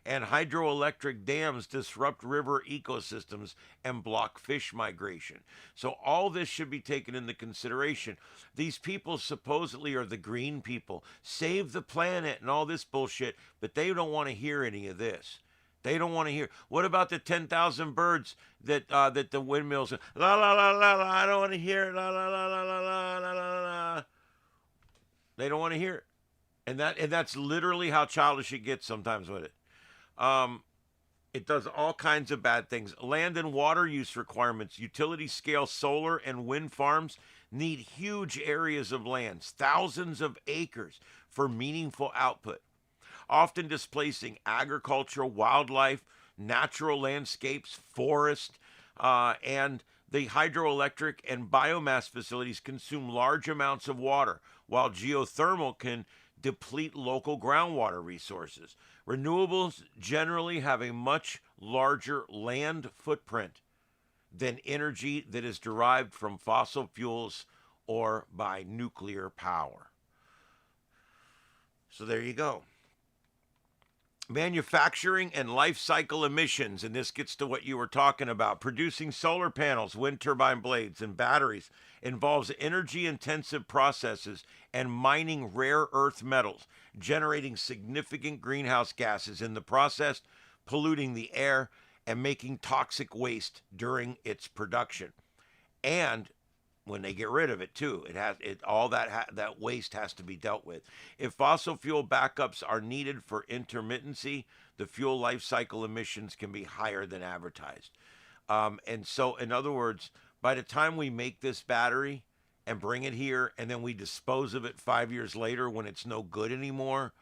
and hydroelectric dams disrupt river ecosystems and block fish migration. So all this should be taken into consideration. These people supposedly are the green people, save the planet and all this bullshit, but they don't want to hear any of this. They don't want to hear. What about the 10,000 birds that the windmills? La la la la la. I don't want to hear it. La la la la la la la la la. They don't want to hear it, and that's literally how childish it gets sometimes with it. Um, it does all kinds of bad things. Land and water use requirements. Utility scale solar and wind farms need huge areas of land, thousands of acres, for meaningful output, often displacing agricultural, wildlife, natural landscapes, forest, and the hydroelectric and biomass facilities consume large amounts of water, while geothermal can deplete local groundwater resources. Renewables generally have a much larger land footprint than energy that is derived from fossil fuels or by nuclear power. So there you go. Manufacturing and life cycle emissions, and this gets to what you were talking about. Producing solar panels, wind turbine blades, and batteries involves energy intensive processes and mining rare earth metals, generating significant greenhouse gases in the process, polluting the air, and making toxic waste during its production. And when they get rid of it too, all that waste has to be dealt with. If fossil fuel backups are needed for intermittency, the fuel life cycle emissions can be higher than advertised. And so, in other words, by the time we make this battery and bring it here, and then we dispose of it 5 years later when it's no good anymore,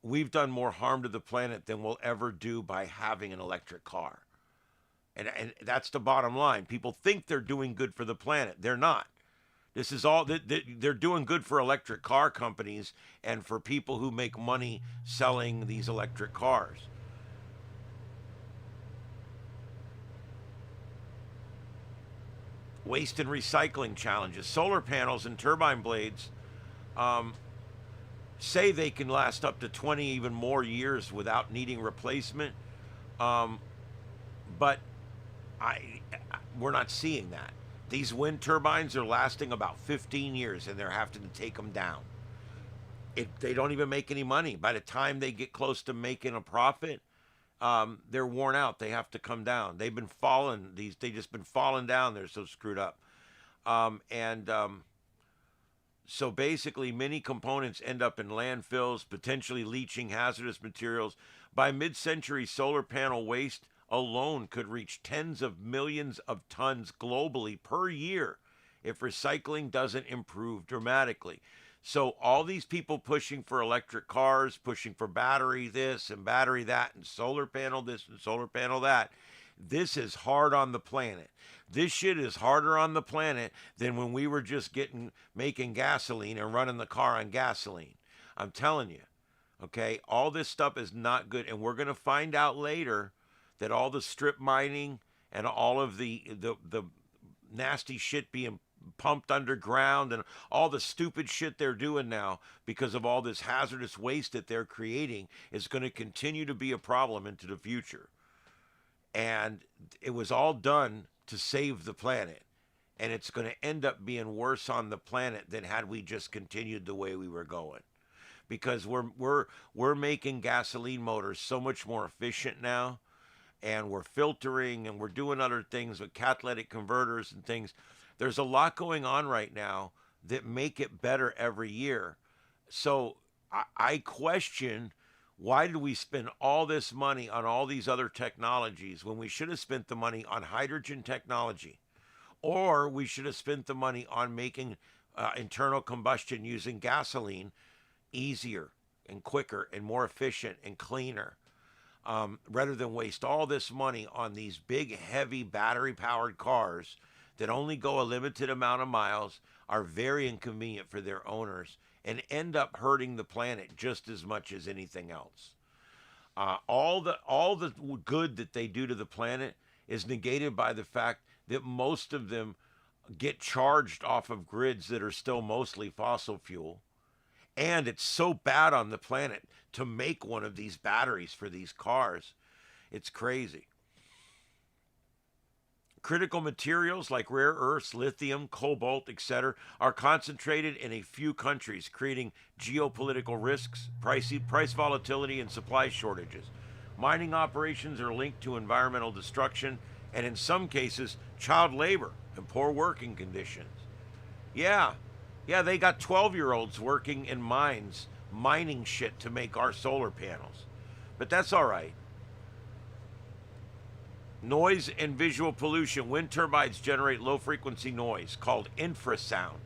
we've done more harm to the planet than we'll ever do by having an electric car. And that's the bottom line. People think they're doing good for the planet. They're not. This is all they're doing good for electric car companies and for people who make money selling these electric cars. Waste and recycling challenges. Solar panels and turbine blades say they can last up to 20 even more years without needing replacement. But we're not seeing that. These wind turbines are lasting about 15 years and they're having to take them down. They don't even make any money. By the time they get close to making a profit, they're worn out. They have to come down. They just been falling down. They're so screwed up. So basically, many components end up in landfills, potentially leaching hazardous materials. By mid-century, solar panel waste alone could reach tens of millions of tons globally per year if recycling doesn't improve dramatically. So all these people pushing for electric cars, pushing for battery this and battery that and solar panel this and solar panel that, this is hard on the planet. This shit is harder on the planet than when we were just making gasoline and running the car on gasoline. I'm telling you, okay? All this stuff is not good, and we're going to find out later that all the strip mining and all of the nasty shit being pumped underground and all the stupid shit they're doing now because of all this hazardous waste that they're creating is going to continue to be a problem into the future. And it was all done to save the planet. and it's going to end up being worse on the planet than had we just continued the way we were going, because we're making gasoline motors so much more efficient now, and we're filtering and we're doing other things with catalytic converters and things. There's a lot going on right now that make it better every year. So I question, why did we spend all this money on all these other technologies when we should have spent the money on hydrogen technology, or we should have spent the money on making internal combustion using gasoline easier and quicker and more efficient and cleaner, rather than waste all this money on these big, heavy battery-powered cars that only go a limited amount of miles, are very inconvenient for their owners, and end up hurting the planet just as much as anything else. All the good that they do to the planet is negated by the fact that most of them get charged off of grids that are still mostly fossil fuel. And it's so bad on the planet to make one of these batteries for these cars. It's crazy. Critical materials like rare earths, lithium, cobalt, etc., are concentrated in a few countries, creating geopolitical risks, price volatility, and supply shortages. Mining operations are linked to environmental destruction, and in some cases, child labor and poor working conditions. Yeah, they got 12-year-olds working in mines, mining shit to make our solar panels. But that's all right. Noise and visual pollution. Wind turbines generate low-frequency noise called infrasound,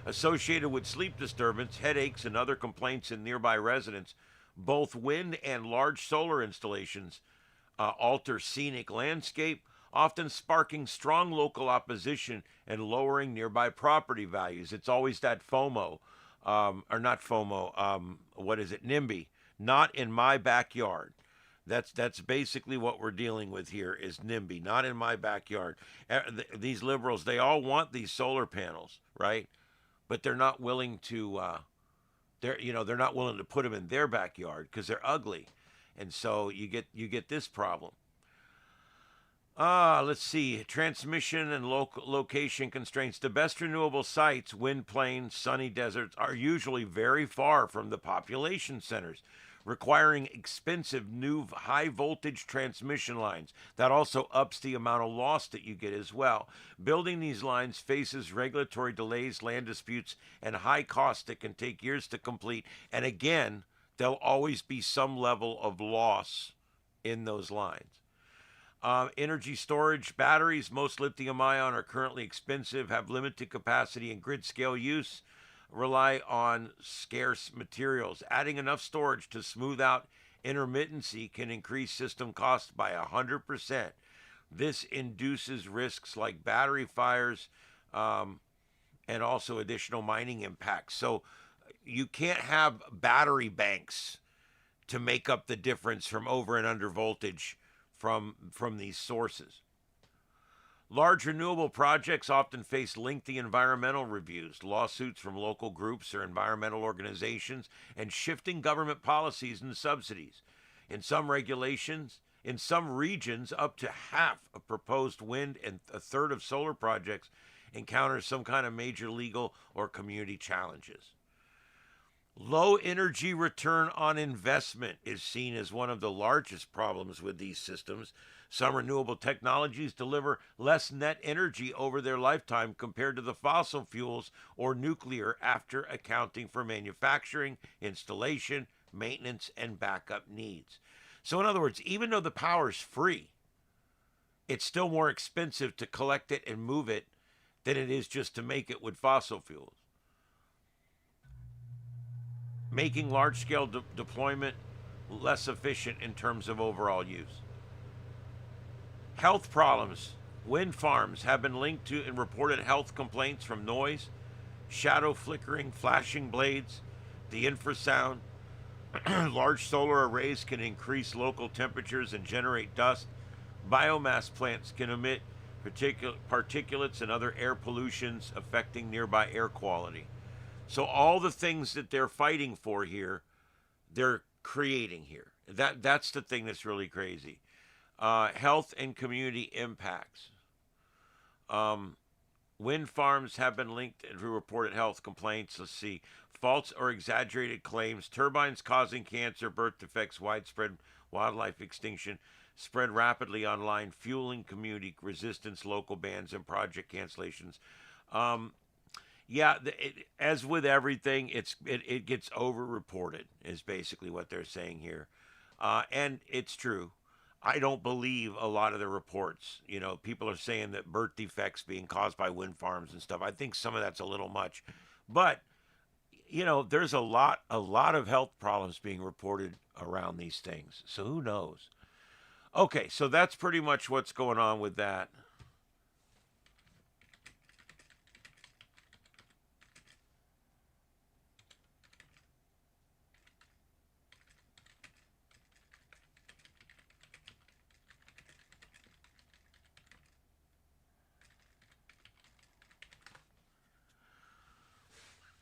associated with sleep disturbance, headaches, and other complaints in nearby residents. Both wind and large solar installations alter scenic landscape, often sparking strong local opposition and lowering nearby property values. It's always that FOMO, or not FOMO, what is it, NIMBY, not in my backyard. That's basically what we're dealing with here, is NIMBY, not in my backyard. These liberals, they all want these solar panels, right? But they're not willing to, they're not willing to put them in their backyard because they're ugly, and so you get this problem. Let's see. Transmission and location constraints. The best renewable sites, wind plains, sunny deserts, are usually very far from the population centers, requiring expensive new high voltage transmission lines. That also ups the amount of loss that you get as well. Building these lines faces regulatory delays, land disputes, and high costs that can take years to complete. And again, there'll always be some level of loss in those lines. Energy storage. Batteries, most lithium ion, are currently expensive, have limited capacity and grid scale use, rely on scarce materials. Adding enough storage to smooth out intermittency can increase system costs by 100%. This induces risks like battery fires, and also additional mining impacts. So you can't have battery banks to make up the difference from over and under voltage from these sources. Large renewable projects often face lengthy environmental reviews, lawsuits from local groups or environmental organizations, and shifting government policies and subsidies. In some regions, up to half of proposed wind and a third of solar projects encounter some kind of major legal or community challenges. Low energy return on investment is seen as one of the largest problems with these systems. Some renewable technologies deliver less net energy over their lifetime compared to the fossil fuels or nuclear, after accounting for manufacturing, installation, maintenance, and backup needs. So in other words, even though the power is free, it's still more expensive to collect it and move it than it is just to make it with fossil fuels, making large-scale deployment less efficient in terms of overall use. Health problems. Wind farms have been linked to and reported health complaints from noise, shadow flickering, flashing blades, the infrasound. Large solar arrays can increase local temperatures and generate dust. Biomass plants can emit particulates and other air pollutions, affecting nearby air quality. So all the things that they're fighting for here, they're creating here. That's the thing that's really crazy. Health and community impacts. Wind farms have been linked to reported health complaints. Let's see. False or exaggerated claims. Turbines causing cancer, birth defects, widespread wildlife extinction, spread rapidly online, fueling community resistance, local bans, and project cancellations. Um, yeah, as with everything, it gets overreported. Is basically what they're saying here, and it's true. I don't believe a lot of the reports. You know, people are saying that birth defects being caused by wind farms and stuff. I think some of that's a little much, but you know, there's a lot of health problems being reported around these things. So who knows? Okay, so that's pretty much what's going on with that.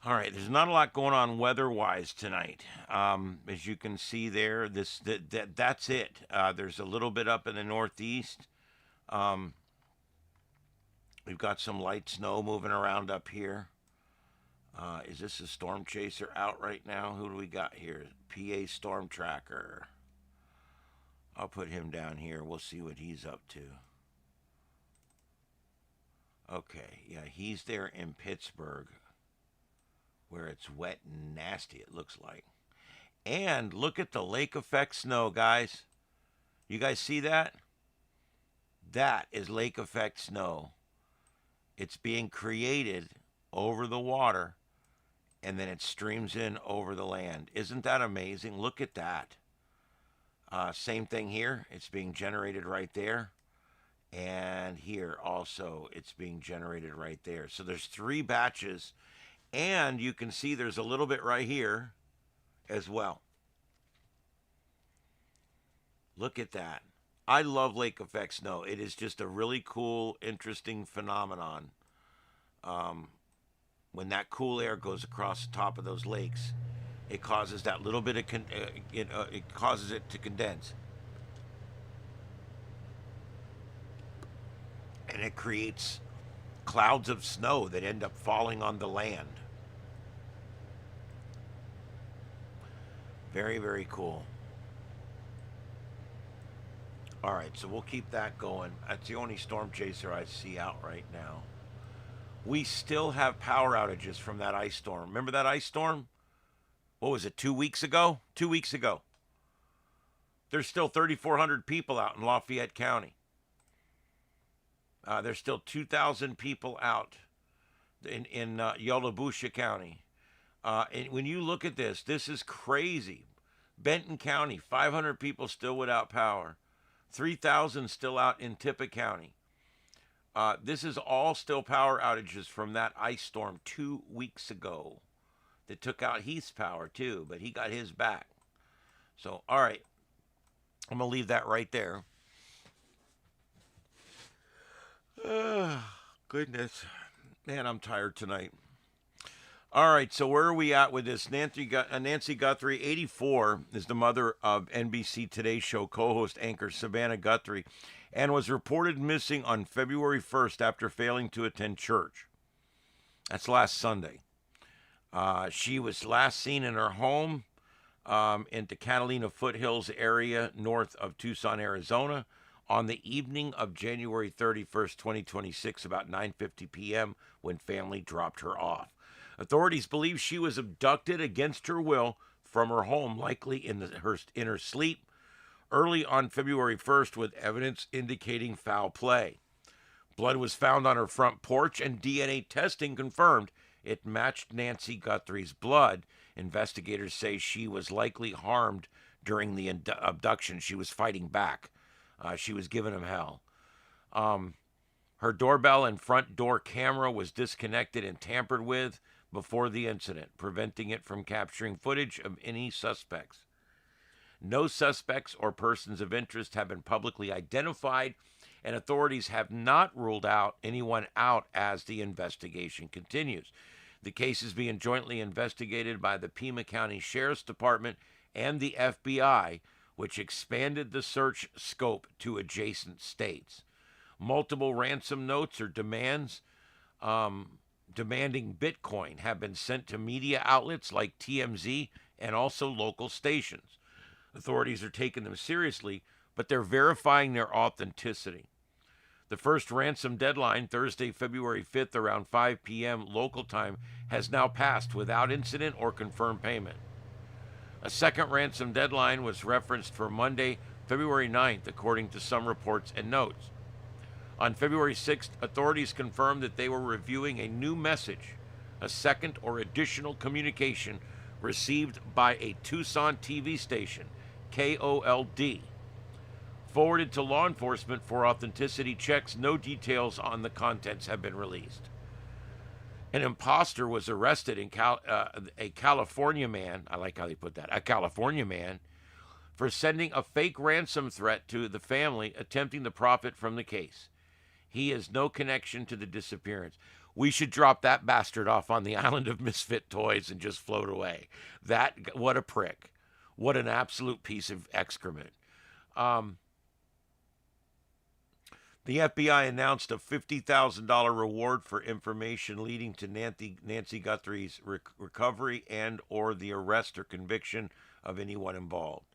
All right, there's not a lot going on weather-wise tonight. As you can see there, that's it. There's a little bit up in the northeast. Um, we've got some light snow moving around up here. Is this a storm chaser out right now? Who do we got here? PA Storm Tracker. I'll put him down here. We'll see what he's up to. Okay, yeah, he's there in Pittsburgh, where it's wet and nasty, it looks like. And look at the lake effect snow, guys. You guys see that? That is lake effect snow. It's being created over the water, and then it streams in over the land. Isn't that amazing? Look at that. Same thing here. It's being generated right there. And here also, it's being generated right there. So there's 3 batches. And you can see there's a little bit right here as well. Look at that. I love lake effect snow. It is just a really cool, interesting phenomenon. When that cool air goes across the top of those lakes, it causes that little bit of it causes it to condense, and it creates clouds of snow that end up falling on the land. Very, very cool. All right, so we'll keep that going. That's the only storm chaser I see out right now. We still have power outages from that ice storm. Remember that ice storm? What was it, 2 weeks ago? 2 weeks ago. There's still 3,400 people out in Lafayette County. There's still 2,000 people out in Yalobusha County. And when you look at this, this is crazy. Benton County, 500 people still without power. 3,000 still out in Tippah County. This is all still power outages from that ice storm 2 weeks ago that took out Heath's power too, but he got his back. So, all right, I'm going to leave that right there. Goodness. Man, I'm tired tonight. All right, so where are we at with this? Nancy Guthrie, 84, is the mother of NBC Today Show co-host anchor Savannah Guthrie, and was reported missing on February 1st after failing to attend church. That's last Sunday. She was last seen in her home in the Catalina Foothills area north of Tucson, Arizona, on the evening of January 31st, 2026, about 9:50 p.m., when family dropped her off. Authorities believe she was abducted against her will from her home, likely in her sleep, early on February 1st, with evidence indicating foul play. Blood was found on her front porch, and DNA testing confirmed it matched Nancy Guthrie's blood. Investigators say she was likely harmed during the abduction. She was fighting back. She was giving him hell. Her doorbell and front door camera was disconnected and tampered with before the incident, preventing it from capturing footage of any suspects. No suspects or persons of interest have been publicly identified, and authorities have not ruled anyone out as the investigation continues. The case is being jointly investigated by the Pima County Sheriff's Department and the FBI, which expanded the search scope to adjacent states. Multiple ransom notes or demands demanding Bitcoin have been sent to media outlets like TMZ and also local stations. Authorities are taking them seriously, but they're verifying their authenticity. The first ransom deadline, Thursday, February 5th, around 5 p.m. local time, has now passed without incident or confirmed payment. A second ransom deadline was referenced for Monday, February 9th, according to some reports and notes. On February 6th, authorities confirmed that they were reviewing a new message, a second or additional communication received by a Tucson TV station, KOLD. Forwarded to law enforcement for authenticity checks, no details on the contents have been released. An imposter was arrested in a California man, I like how they put that, a California man, for sending a fake ransom threat to the family attempting to profit from the case. He has no connection to the disappearance. We should drop that bastard off on the island of misfit toys and just float away. What a prick. What an absolute piece of excrement. The FBI announced a $50,000 reward for information leading to Nancy Guthrie's recovery and or the arrest or conviction of anyone involved.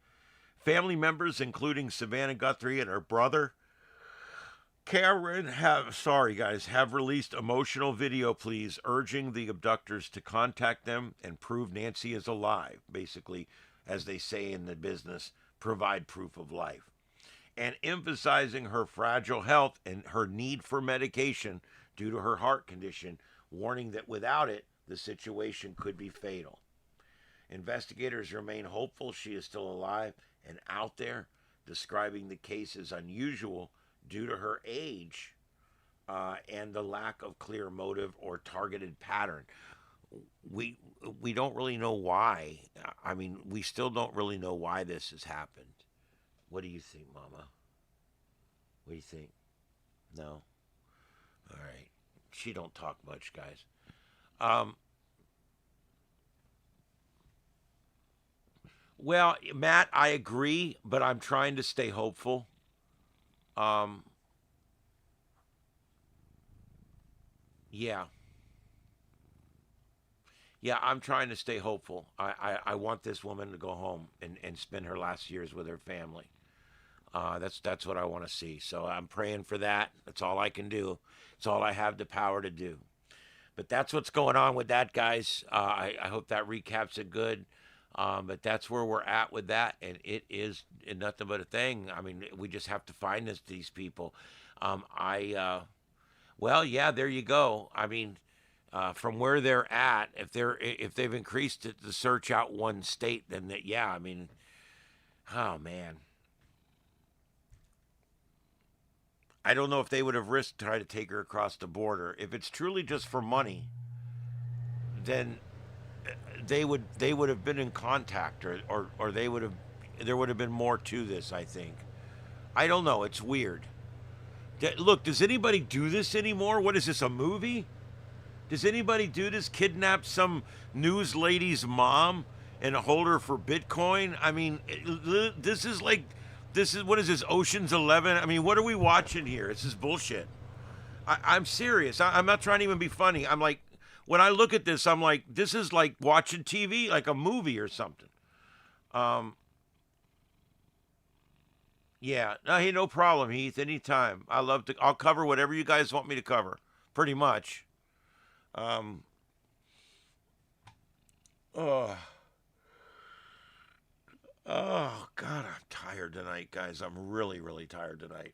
Family members, including Savannah Guthrie and her brother, Karen, have released emotional video pleas urging the abductors to contact them and prove Nancy is alive. Basically, as they say in the business, provide proof of life. And emphasizing her fragile health and her need for medication due to her heart condition, warning that without it, the situation could be fatal. Investigators remain hopeful she is still alive and out there, describing the case as unusual due to her age and the lack of clear motive or targeted pattern. We don't really know why. I mean, we still don't really know why this has happened. What do you think, Mama? What do you think? No? All right. She don't talk much, guys. Well, Matt, I agree, but I'm trying to stay hopeful. Yeah. Yeah, I'm trying to stay hopeful. I want this woman to go home and spend her last years with her family. That's what I want to see. So I'm praying for that. That's all I can do. It's all I have the power to do. But that's what's going on with that, guys. I hope that recaps it good. But that's where we're at with that, and it is nothing but a thing. I mean, we just have to find these people. Well, yeah, there you go. I mean, from where they're at, if they've increased it to search out one state, then yeah, I mean, oh man, I don't know if they would have risked trying to take her across the border. If it's truly just for money, then they would have been in contact, or there would have been more to this. I think. I don't know. It's weird. Look, does anybody do this anymore? What is this, a movie? Does anybody do this? Kidnap some news lady's mom and hold her for Bitcoin? I mean, this is what is this, Ocean's 11? I mean, what are we watching here? This is bullshit. I'm serious. I'm not trying to even be funny. I'm like, when I look at this, I'm like, this is like watching TV, like a movie or something. Yeah. No, hey, no problem, Heath. Anytime. I'll cover whatever you guys want me to cover. Pretty much. Oh. Oh, God, I'm tired tonight, guys. I'm really, really tired tonight.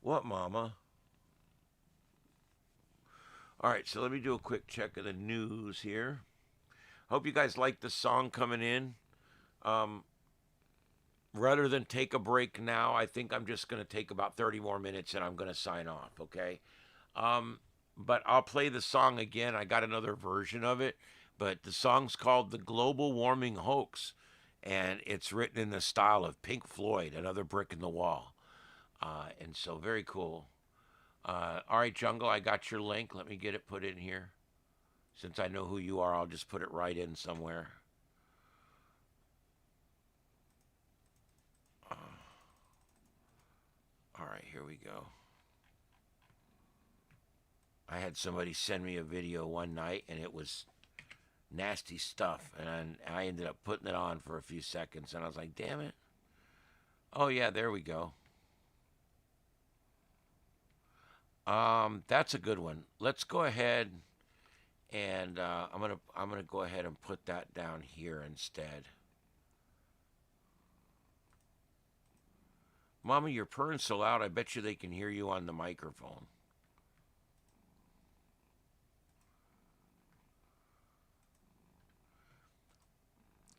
What, Mama? All right, so let me do a quick check of the news here. Hope you guys like the song coming in. Rather than take a break now, I think I'm just going to take about 30 more minutes and I'm going to sign off, okay? But I'll play the song again. I got another version of it, but the song's called The Global Warming Hoax, and it's written in the style of Pink Floyd, Another Brick in the Wall. And so very cool. All right, Jungle, I got your link. Let me get it put in here. Since I know who you are, I'll just put it right in somewhere. All right, here we go. I had somebody send me a video one night, and it was nasty stuff, and I ended up putting it on for a few seconds, and I was like, damn it. Oh yeah, there we go. That's a good one. Let's go ahead and I'm gonna go ahead and put that down here instead. Mama, you're purring so loud, I bet you they can hear you on the microphone.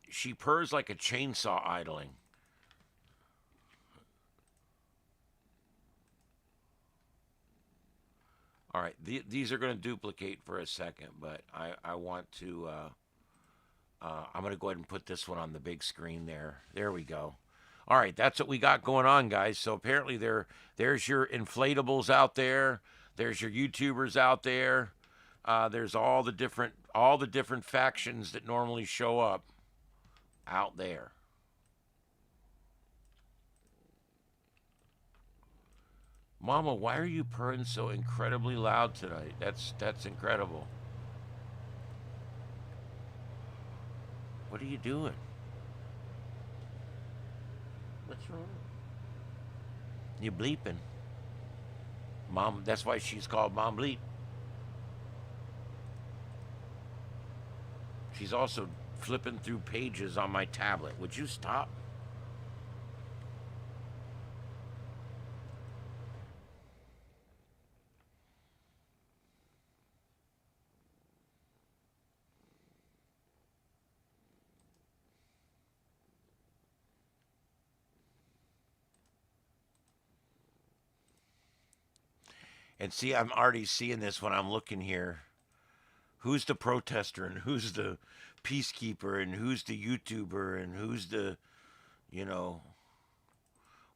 She purrs like a chainsaw idling. All right, these are going to duplicate for a second, but I want to, I'm going to go ahead and put this one on the big screen there. There we go. All right, that's what we got going on, guys. So apparently there's your inflatables out there. There's your YouTubers out there. There's all the different factions that normally show up out there. Mama, why are you purring so incredibly loud tonight? That's incredible. What are you doing? What's wrong? You bleeping. Mom, that's why she's called Mom Bleep. She's also flipping through pages on my tablet. Would you stop? And see, I'm already seeing this when I'm looking here. Who's the protester and who's the peacekeeper and who's the YouTuber and who's the, you know,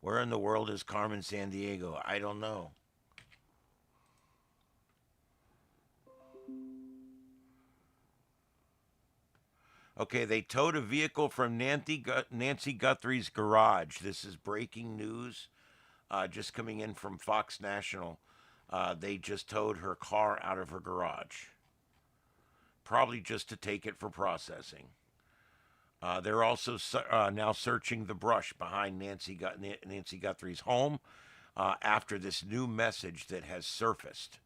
where in the world is Carmen Sandiego? I don't know. Okay, they towed a vehicle from Nancy Guthrie's garage. This is breaking news, just coming in from Fox National. They just towed her car out of her garage, probably just to take it for processing. They're also now searching the brush behind Nancy Guthrie's home after this new message that has surfaced.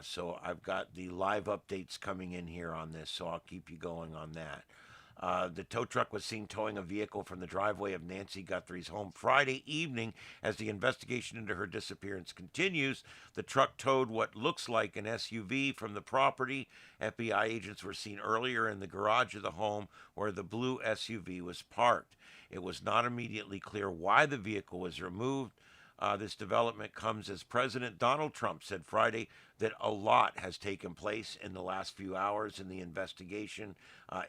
So I've got the live updates coming in here on this, so I'll keep you going on that. The tow truck was seen towing a vehicle from the driveway of Nancy Guthrie's home Friday evening. As the investigation into her disappearance continues, the truck towed what looks like an SUV from the property. FBI agents were seen earlier in the garage of the home where the blue SUV was parked. It was not immediately clear why the vehicle was removed. This development comes as President Donald Trump said Friday that a lot has taken place in the last few hours in the investigation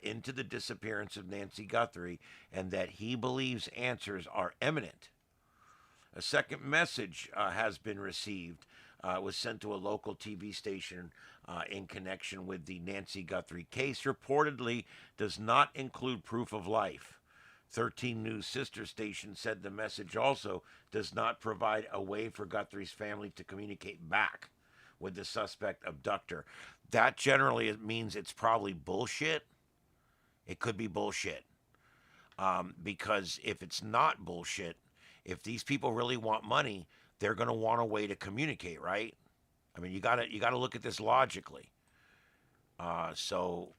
into the disappearance of Nancy Guthrie, and that he believes answers are imminent. A second message has been received. It was sent to a local TV station in connection with the Nancy Guthrie case. Reportedly, does not include proof of life. 13 News sister station said the message also does not provide a way for Guthrie's family to communicate back with the suspect abductor. That generally means it's probably bullshit. It could be bullshit. Because if it's not bullshit, if these people really want money, they're going to want a way to communicate, right? I mean, you gotta look at this logically. So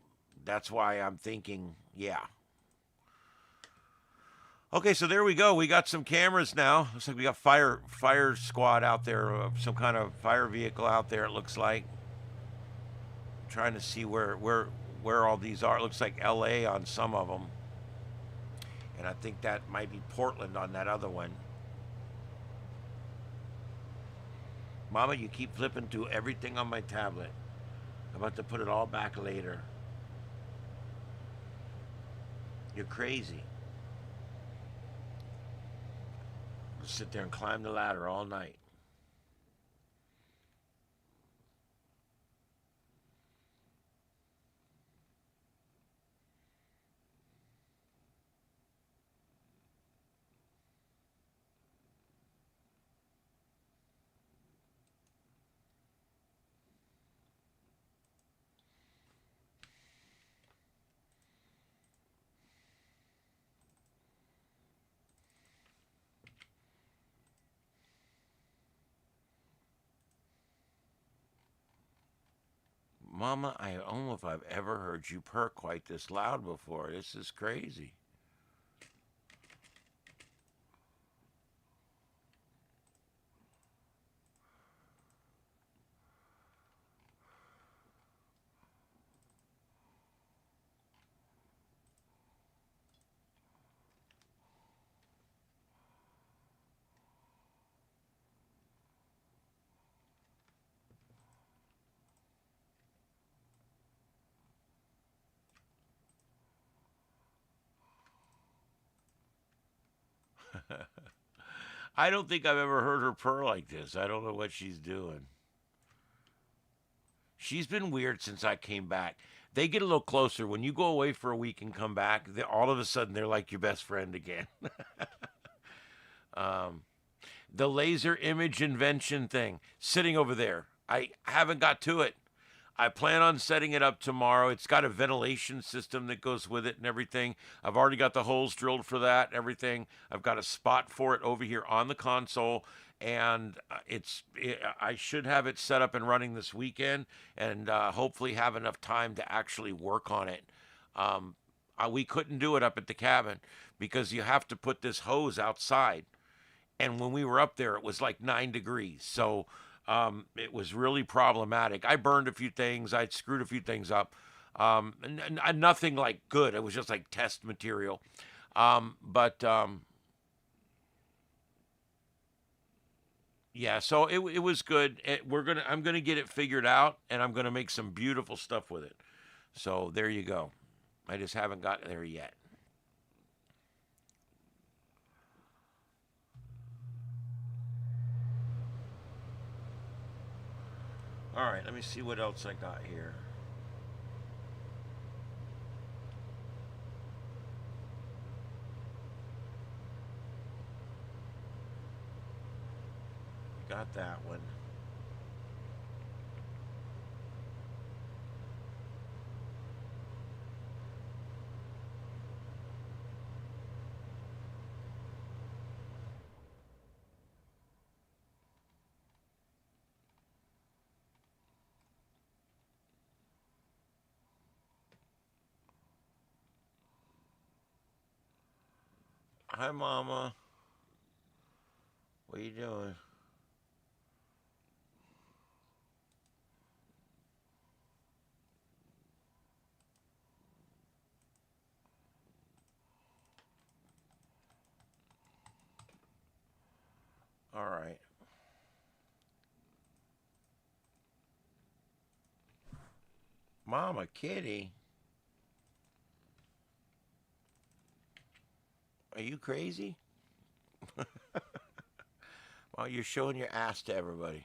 that's why I'm thinking, yeah. Okay, so there we go. We got some cameras now. Looks like we got fire squad out there, some kind of fire vehicle out there. It looks like. I'm trying to see where all these are. It looks like L.A. on some of them, and I think that might be Portland on that other one. Mama, you keep flipping through everything on my tablet. I'm about to put it all back later. You're crazy. Sit there and climb the ladder all night. Mama, I don't know if I've ever heard you purr quite this loud before. This is crazy. I don't think I've ever heard her purr like this. I don't know what she's doing. She's been weird since I came back. They get a little closer. When you go away for a week and come back, all of a sudden they're like your best friend again. um, the laser image invention thing, sitting over there. I haven't got to it. I plan on setting it up tomorrow. It's got a ventilation system that goes with it and everything. I've already got the holes drilled for that and everything. I've got a spot for it over here on the console, and I should have it set up and running this weekend, and hopefully have enough time to actually work on it. We couldn't do it up at the cabin because you have to put this hose outside, and when we were up there, it was like 9 degrees. So it was really problematic. I burned a few things. I'd screwed a few things up. Nothing like good. It was just like test material. But yeah, so it was good. I'm gonna get it figured out, and I'm gonna make some beautiful stuff with it. So there you go. I just haven't got there yet. All right, let me see what else I got here. Got that one. Hi, Mama. What are you doing? All right. Mama, kitty. Are you crazy? Well, you're showing your ass to everybody.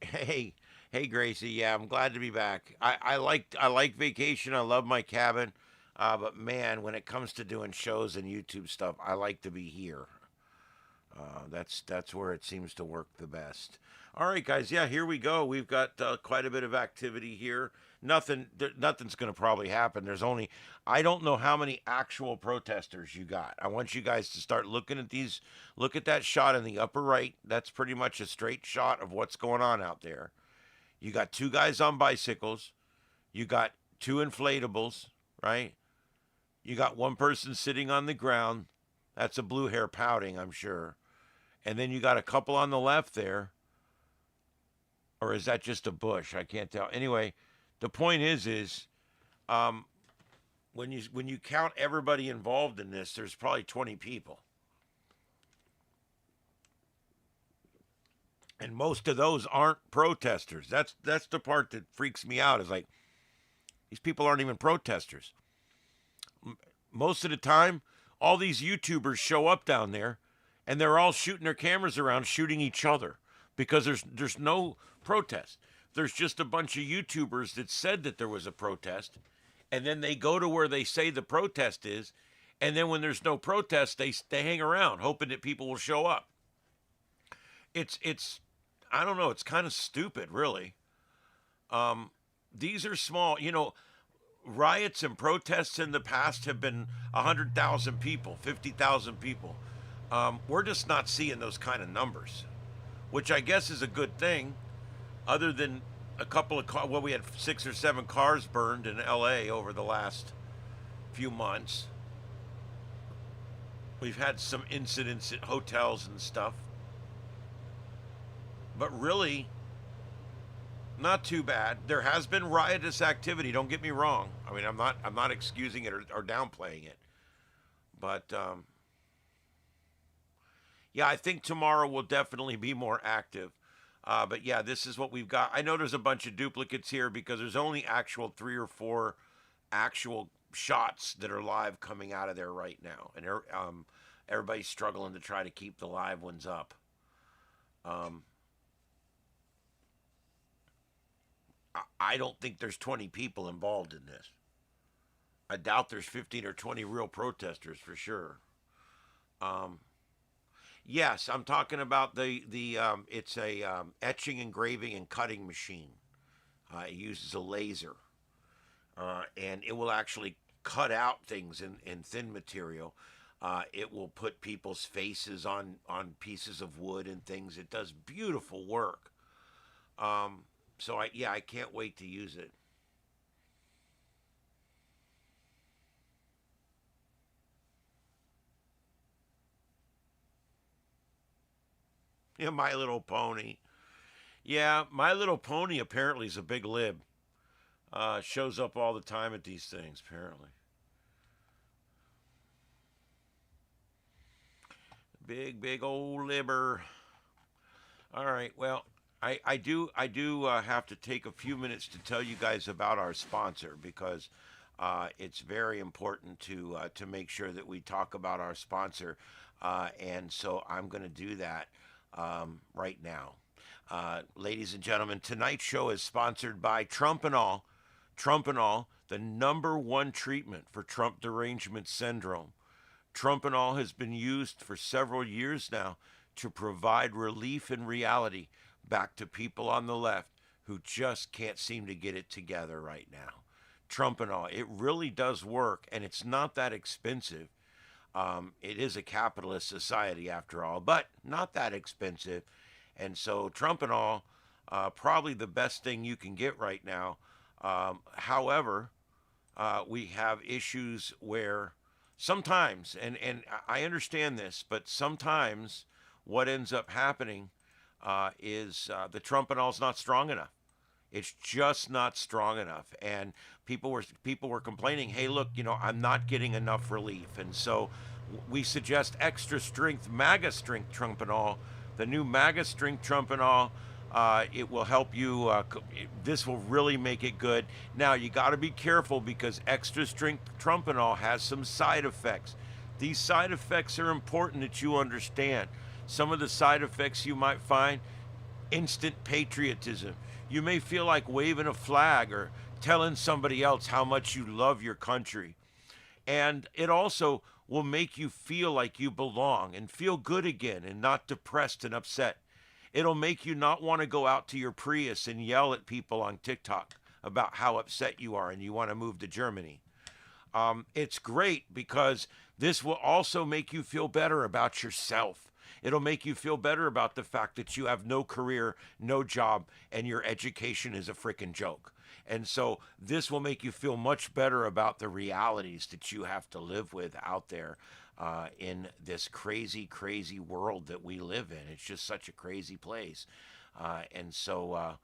Hey, hey, Gracie. Yeah, I'm glad to be back. I like vacation. I love my cabin. But man, when it comes to doing shows and YouTube stuff, I like to be here. That's where it seems to work the best. All right, guys. Yeah, here we go. We've got quite a bit of activity here. Nothing's going to probably happen. I don't know how many actual protesters you got. I want you guys to start looking at these. Look at that shot in the upper right. That's pretty much a straight shot of what's going on out there. You got two guys on bicycles. You got two inflatables, right? You got one person sitting on the ground. That's a blue hair pouting, I'm sure. And then you got a couple on the left there. Or is that just a bush? I can't tell. Anyway, the point is um, when you count everybody involved in this, there's probably 20 people. And most of those aren't protesters. That's the part that freaks me out. Is like these people aren't even protesters. Most of the time, all these YouTubers show up down there, and they're all shooting their cameras around, shooting each other because there's no protest. There's just a bunch of YouTubers that said that there was a protest, and then they go to where they say the protest is, and then when there's no protest, they hang around hoping that people will show up. It's I don't know. It's kind of stupid, really. These are small. Riots and protests in the past have been 100,000 people, 50,000 people. We're just not seeing those kind of numbers. which I guess is a good thing, other than a couple of cars. Well, we had 6 or 7 cars burned in LA over the last few months. We've had some incidents at hotels and stuff. But really, not too bad. There has been riotous activity, don't get me wrong. I mean, I'm not excusing it or downplaying it. But yeah, I think tomorrow will definitely be more active. But yeah, this is what we've got. I know there's a bunch of duplicates here because there's only actual 3 or 4 actual shots that are live coming out of there right now, and everybody's struggling to try to keep the live ones up. I don't think there's 20 people involved in this. I doubt there's 15 or 20 real protesters for sure. Yes, I'm talking about the it's a etching, engraving, and cutting machine. It uses a laser, and it will actually cut out things in thin material. It will put people's faces on pieces of wood and things. It does beautiful work. So I can't wait to use it. Yeah, My Little Pony. Yeah, My Little Pony apparently is a big lib. Shows up all the time at these things, apparently. Big old libber. All right, well, I do have to take a few minutes to tell you guys about our sponsor because it's very important to make sure that we talk about our sponsor, and so I'm going to do that right now. Ladies and gentlemen, tonight's show is sponsored by Trump and All. Trump and All, the #1 treatment for Trump derangement syndrome. Trump and All has been used for several years now to provide relief and reality back to people on the left who just can't seem to get it together right now. Trump and All, it really does work, and it's not that expensive. It is a capitalist society after all, but not that expensive. And so Trump and All, probably the best thing you can get right now. However, we have issues where sometimes, and I understand this, but sometimes what ends up happening is the Trump and All's not strong enough. It's just not strong enough, and people were complaining, hey, look, I'm not getting enough relief, and so we suggest extra strength, MAGA strength Trump and All, the new MAGA strength Trump and All. It will help you. This will really make it good. Now you got to be careful because extra strength Trump and All has some side effects. These side effects are important that you understand. Some of the side effects you might find: instant patriotism. You may feel like waving a flag or telling somebody else how much you love your country. And it also will make you feel like you belong and feel good again and not depressed and upset. It'll make you not want to go out to your Prius and yell at people on TikTok about how upset you are and you want to move to Germany. It's great because this will also make you feel better about yourself. It'll make you feel better about the fact that you have no career, no job, and your education is a freaking joke. And so this will make you feel much better about the realities that you have to live with out there in this crazy, crazy world that we live in. It's just such a crazy place. And so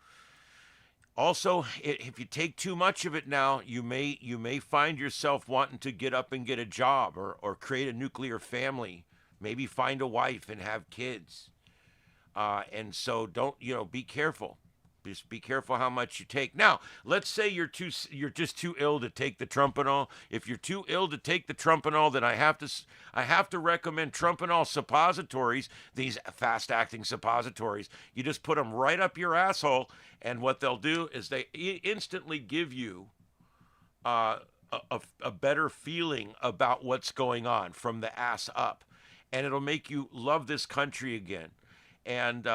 also, if you take too much of it now, you may find yourself wanting to get up and get a job or create a nuclear family. Maybe find a wife and have kids. And so be careful. Just be careful how much you take. Now, let's say you're just too ill to take the Trump and All. If you're too ill to take the Trump and All, then I have to recommend Trump and All suppositories, these fast-acting suppositories. You just put them right up your asshole, and what they'll do is they instantly give you a better feeling about what's going on from the ass up. And it'll make you love this country again. And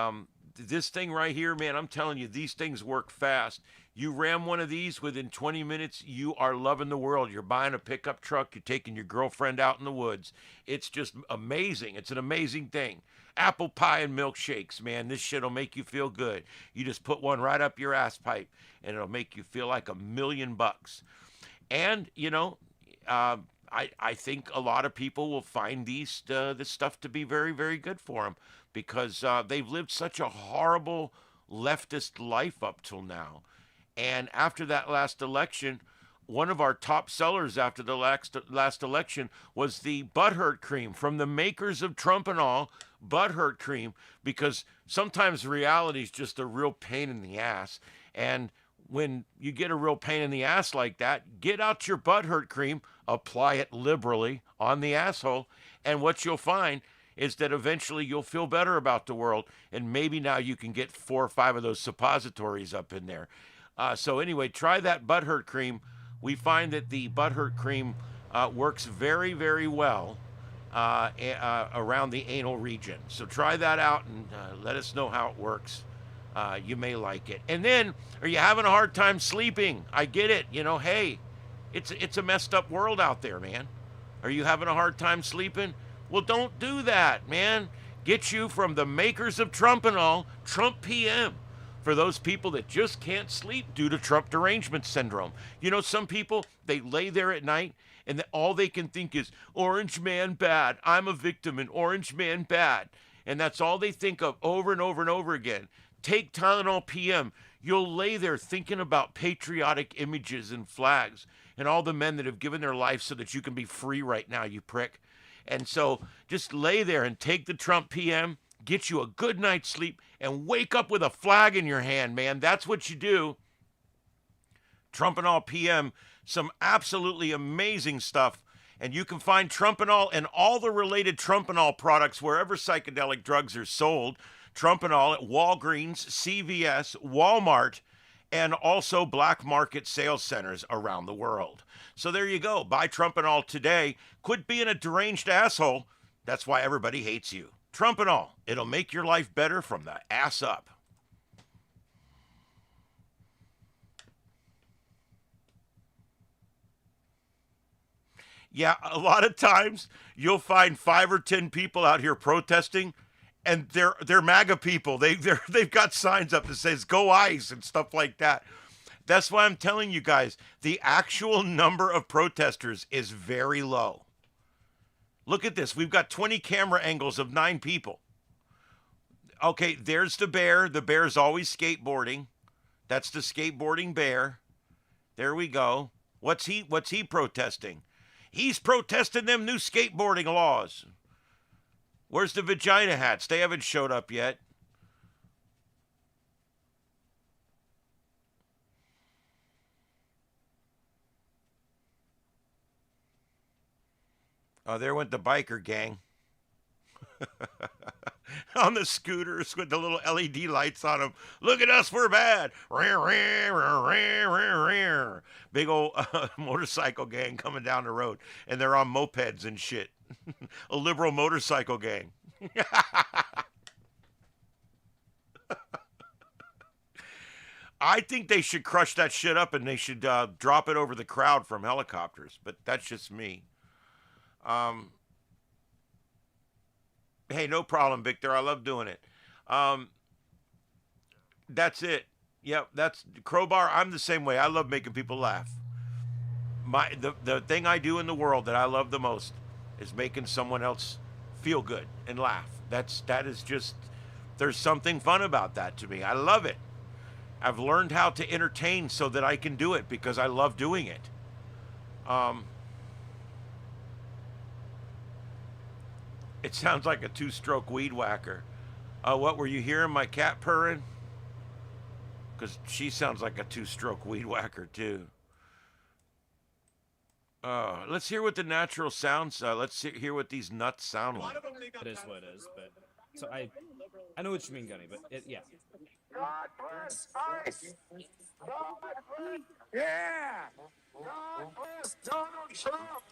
this thing right here, man, I'm telling you, these things work fast. You ram one of these within 20 minutes, you are loving the world. You're buying a pickup truck, you're taking your girlfriend out in the woods. It's just amazing. It's an amazing thing. Apple pie and milkshakes, man. This shit'll make you feel good. You just put one right up your ass pipe, and it'll make you feel like $1,000,000. And I think a lot of people will find this stuff to be very, very good for them because they've lived such a horrible leftist life up till now. And after that last election, one of our top sellers after the last election was the butthurt cream from the makers of Trump and all, butthurt cream, because sometimes reality is just a real pain in the ass. And when you get a real pain in the ass like that, get out your butthurt cream, apply it liberally on the asshole, and what you'll find is that eventually you'll feel better about the world, and maybe now you can get 4 or 5 of those suppositories up in there. So anyway, try that butthurt cream. We find that the butthurt cream works very, very well around the anal region. So try that out and let us know how it works. You may like it. And then, are you having a hard time sleeping? I get it. Hey, it's a messed up world out there, man. Are you having a hard time sleeping? Well, don't do that, man. Get you from the makers of Trump and all, Trump PM. For those people that just can't sleep due to Trump derangement syndrome. Some people, they lay there at night and all they can think is, Orange man bad, I'm a victim and Orange man bad. And that's all they think of over and over and over again. Take Tylenol PM. You'll lay there thinking about patriotic images and flags and all the men that have given their life so that you can be free right now, you prick. And so just lay there and take the Trump PM, get you a good night's sleep, and wake up with a flag in your hand, man. That's what you do. Trump and all PM, some absolutely amazing stuff. And you can find Trump and all the related Trump and all products wherever psychedelic drugs are sold. Trump and all at Walgreens, CVS, Walmart, and also black market sales centers around the world. So there you go. Buy Trump and all today. Quit being a deranged asshole. That's why everybody hates you. Trump and all. It'll make your life better from the ass up. Yeah, a lot of times you'll find 5 or 10 people out here protesting, and they're MAGA people. They've got signs up that says "Go ICE" and stuff like that. That's why I'm telling you guys, the actual number of protesters is very low. Look at this. We've got 20 camera angles of 9 people. Okay, there's the bear. The bear's always skateboarding. That's the skateboarding bear. There we go. What's he protesting? He's protesting them new skateboarding laws. Where's the vagina hats? They haven't showed up yet. Oh, there went the biker gang. On the scooters with the little LED lights on them. Look at us, we're bad. Big old motorcycle gang coming down the road. And they're on mopeds and shit. A liberal motorcycle gang. I think they should crush that shit up and they should drop it over the crowd from helicopters. But that's just me. Hey, no problem, Victor. I love doing it. That's it. Yep, that's Crowbar. I'm the same way. I love making people laugh. The thing I do in the world that I love the most is making someone else feel good and laugh. That is just, there's something fun about that to me. I love it. I've learned how to entertain so that I can do it because I love doing it. It sounds like a 2-stroke weed whacker. What were you hearing? My cat purring? Because she sounds like a 2-stroke weed whacker too. Let's hear what the natural sounds. Let's hear what these nuts sound like. It is what it is, but so I know what you mean, Gunny, but yeah. God bless ICE. God bless. Yeah. God bless Donald Trump.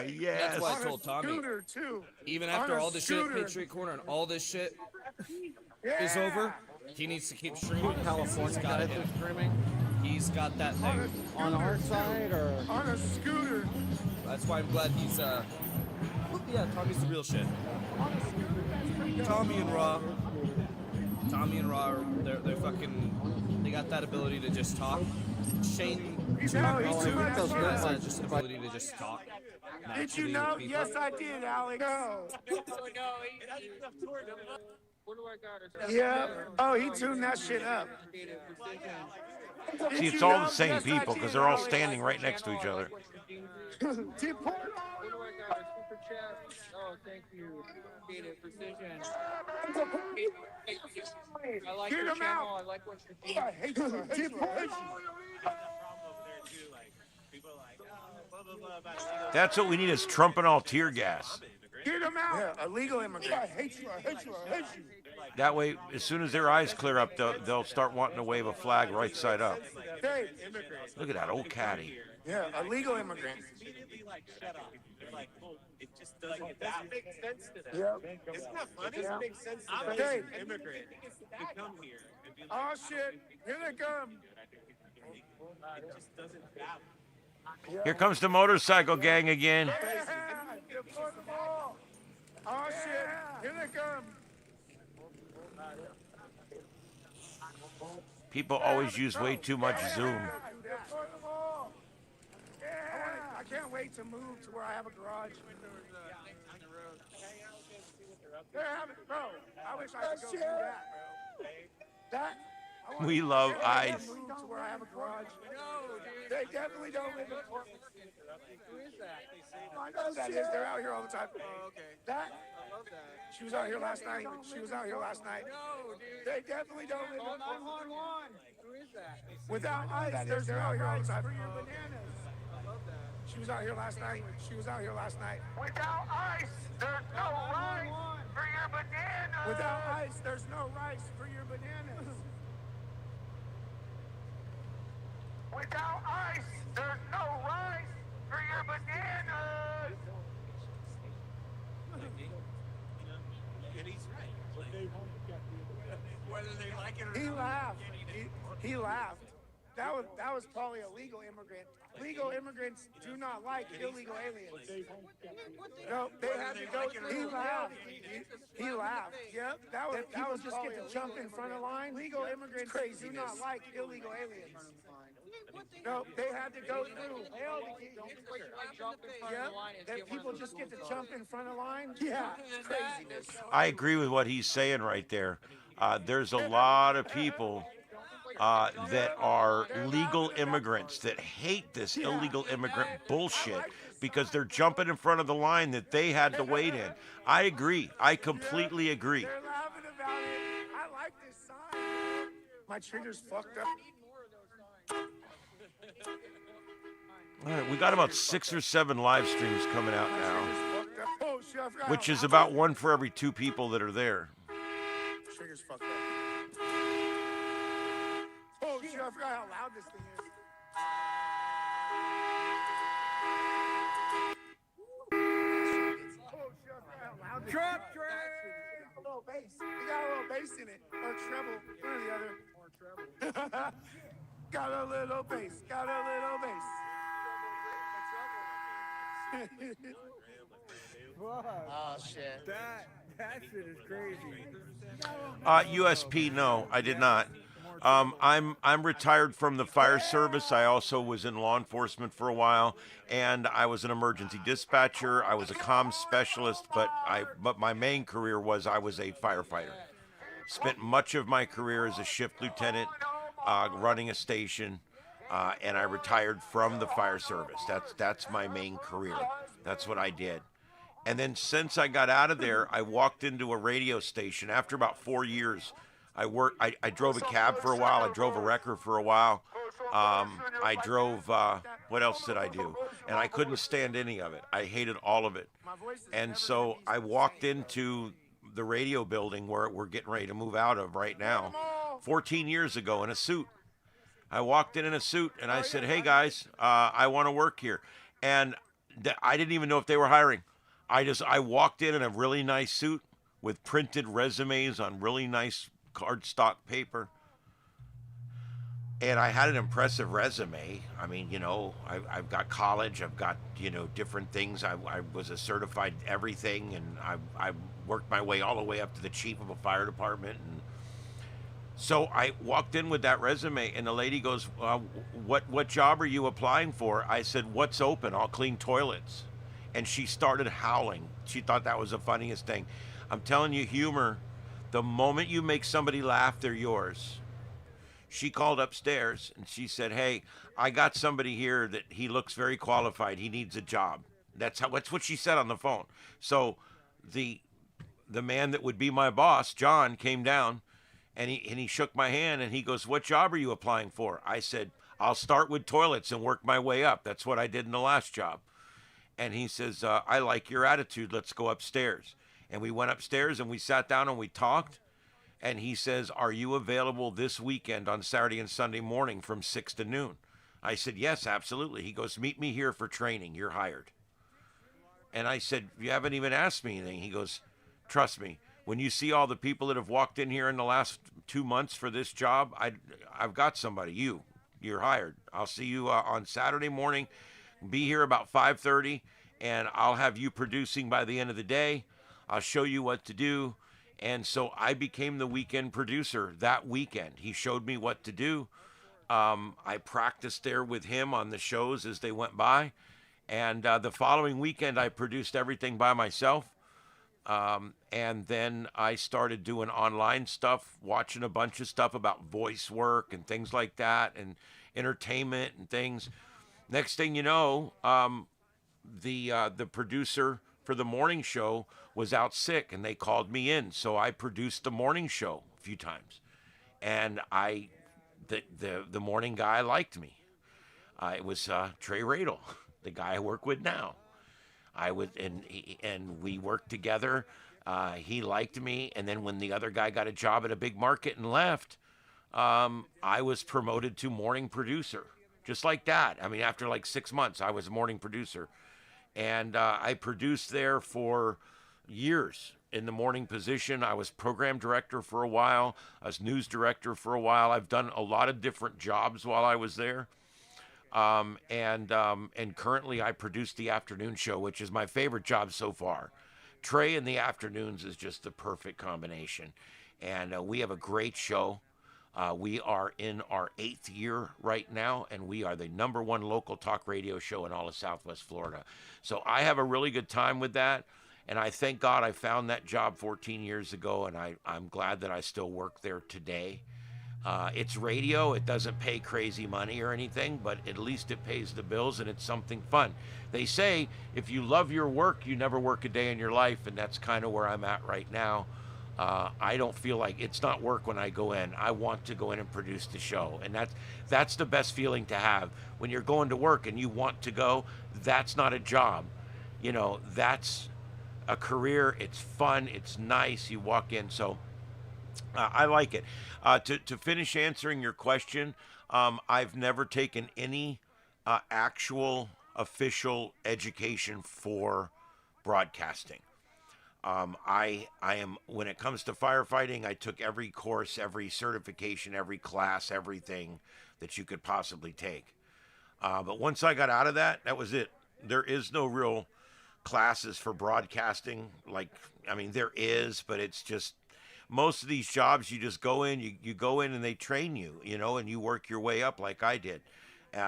Yes. That's why I told Tommy. Scooter, too. Even after On a all this shit, scooter. Patriot Corner, and all this shit is over, He needs to keep streaming. California guys are streaming He's got that thing. on our side, or On a scooter. That's why I'm glad he's yeah, Tommy's the real shit. Tommy and Raw, they're fucking, they got that ability to just talk. Shane, He's out. He's too think those much. guys just ability to just talk. Did you naturally know? with people. Yes, I did, Alex. No. Yeah. Oh, he tuned that shit up. See, it's all the same people because they're all standing right next to each other. Oh, thank you. Precision. I like Get your him channel. out. I like what you're doing. I hate you. That's what we need is Trump and all tear gas. Get him out. Yeah, illegal immigrants. I hate you. I hate you. I hate you. That way, as soon as their eyes clear up, they'll start wanting to wave a flag right side up. Hey. Look at that old caddy. Yeah, illegal immigrants. It just doesn't make sense to them. Yeah. Isn't that funny? Yeah. It doesn't make sense to I'm them. okay. Immigrant to come here and be like, Oh shit! Here they come. it just doesn't happen. Here comes the motorcycle gang again. Oh shit! Here they come. People always use way too much Zoom. I can't wait to move to where I have a garage. They're having, bro. I wish I could go do that, bro. That. We love I ice. move to where I have a garage. They definitely don't live in Portland. Who is that? I know who that is. They're out here all the time. Oh, okay. That. I love that. She was out here last night. She was out here last night. No, dude. They definitely don't live Call in Portland. 911. Who is that? Without ice, they're out here all the time. For your bananas. I love that. She was out here last night. She was out here last night. Without ice, there's no rice for your bananas. Without ice, there's no rice for your bananas. Without ice, there's no rice for your bananas. And he's right. Whether they like it or He not. laughed. He laughed. That was probably a legal immigrant. Legal immigrants do not like illegal aliens. No, they had to go. He laughed. He laughed. Yep. That was just get to jump in front of line. Legal immigrants do not like illegal aliens. No, they had to go through hell to get. Yep. That people just get to jump in front of line. Yeah, it's craziness. I agree with what he's saying right there. There's a lot of people that are legal immigrants that hate this illegal immigrant bullshit because they're jumping in front of the line that they had to wait in. I agree. I completely agree. They're laughing about it. I like this sign. My trigger's fucked up. All right, we got about 6 or 7 live streams coming out now, Oh, shit, I forgot which how is loud about 1 for every 2 people that are there. the trigger's fucked up. Oh shit, I forgot how loud this thing is. Oh shit, I forgot how loud this Drop is. A little bass. You got a little bass in it. Or treble. One or the other. Or treble. Got a little bass. Got a little bass. oh shit, that shit is crazy. USP, no, I did not. I'm retired from the fire service. I also was in law enforcement for a while, and I was an emergency dispatcher. I was a comms specialist, but my main career was I was a firefighter. Spent much of my career as a shift lieutenant, running a station, and I retired from the fire service. That's my main career. That's what I did. And then since I got out of there, I walked into a radio station. After about 4 years, I drove a cab for a while. I drove a wrecker for a while. I drove, what else did I do? And I couldn't stand any of it. I hated all of it. And so I walked into the radio building where we're getting ready to move out of right now, 14 years ago in a suit. I walked in a suit and I said, hey guys, I want to work here. And I didn't even know if they were hiring. I walked in a really nice suit with printed resumes on really nice cardstock paper. And I had an impressive resume. I mean, I've got college, I've got, different things. I was a certified everything, and I worked my way all the way up to the chief of a fire department. And so I walked in with that resume, and the lady goes, what job are you applying for? I said, what's open? I'll clean toilets. And she started howling. She thought that was the funniest thing. I'm telling you, humor, the moment you make somebody laugh, they're yours. She called upstairs and she said, hey, I got somebody here that he looks very qualified. He needs a job. That's what she said on the phone. So the man that would be my boss, John, came down and he shook my hand and he goes, what job are you applying for? I said, I'll start with toilets and work my way up. That's what I did in the last job. And he says, I like your attitude. Let's go upstairs. And we went upstairs and we sat down and we talked. And he says, are you available this weekend on Saturday and Sunday morning from 6 to noon? I said, yes, absolutely. He goes, meet me here for training. You're hired. And I said, you haven't even asked me anything. He goes, trust me, when you see all the people that have walked in here in the last 2 months for this job, I've got somebody. You're hired. I'll see you on Saturday morning. Be here about 5:30, and I'll have you producing by the end of the day. I'll show you what to do. And so I became the weekend producer that weekend. He showed me what to do. I practiced there with him on the shows as they went by. And the following weekend, I produced everything by myself. And then I started doing online stuff, watching a bunch of stuff about voice work and things like that, and entertainment and things. Next thing you know, the producer for the morning show was out sick, and they called me in. So I produced the morning show a few times, and the morning guy liked me. It was Trey Radel, the guy I work with now. And we worked together. He liked me, and then when the other guy got a job at a big market and left, I was promoted to morning producer, just like that. I mean, after like 6 months, I was a morning producer. And I produced there for years in the morning position. I was program director for a while. I was news director for a while. I've done a lot of different jobs while I was there. And currently I produce the afternoon show, which is my favorite job so far. Trey in the afternoons is just the perfect combination. And we have a great show. We are in our 8th year right now, and we are the #1 local talk radio show in all of Southwest Florida. So I have a really good time with that, and I thank God I found that job 14 years ago, and I'm glad that I still work there today. It's radio. It doesn't pay crazy money or anything, but at least it pays the bills, and it's something fun. They say if you love your work, you never work a day in your life, and that's kind of where I'm at right now. I don't feel like it's not work when I go in. I want to go in and produce the show. And that's the best feeling to have. When you're going to work and you want to go, that's not a job. That's a career. It's fun. It's nice. You walk in. So I like it. To finish answering your question, I've never taken any actual official education for broadcasting. I am, when it comes to firefighting, I took every course, every certification, every class, everything that you could possibly take. But once I got out of that, that was it. There is no real classes for broadcasting. There is, but it's just, most of these jobs, you just go in, you go in and they train you, and you work your way up like I did.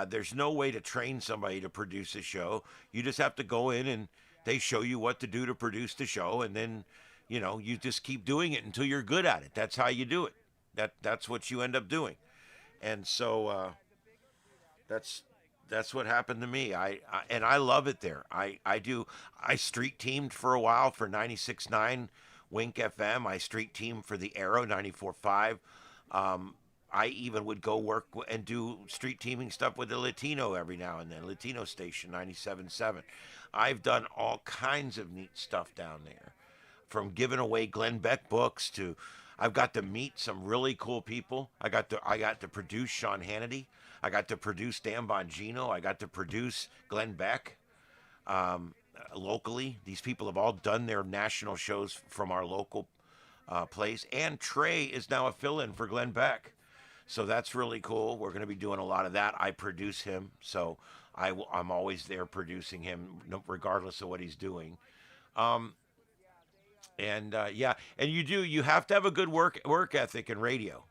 There's no way to train somebody to produce a show. You just have to go in and they show you what to do to produce the show, and then, you just keep doing it until you're good at it. That's how you do it. That's what you end up doing. And so that's what happened to me. I love it there. I street teamed for a while for 96.9 Wink FM. I street teamed for the Arrow 94.5. I even would go work and do street teaming stuff with the Latino every now and then, Latino station 97.7. I've done all kinds of neat stuff down there, from giving away Glenn Beck books to, I've got to meet some really cool people. I got to produce Sean Hannity. I got to produce Dan Bongino. I got to produce Glenn Beck. Locally, these people have all done their national shows from our local place. And Trey is now a fill-in for Glenn Beck. So that's really cool. We're going to be doing a lot of that. I produce him, so I'm always there producing him, regardless of what he's doing. Yeah, and you have to have a good work ethic in radio,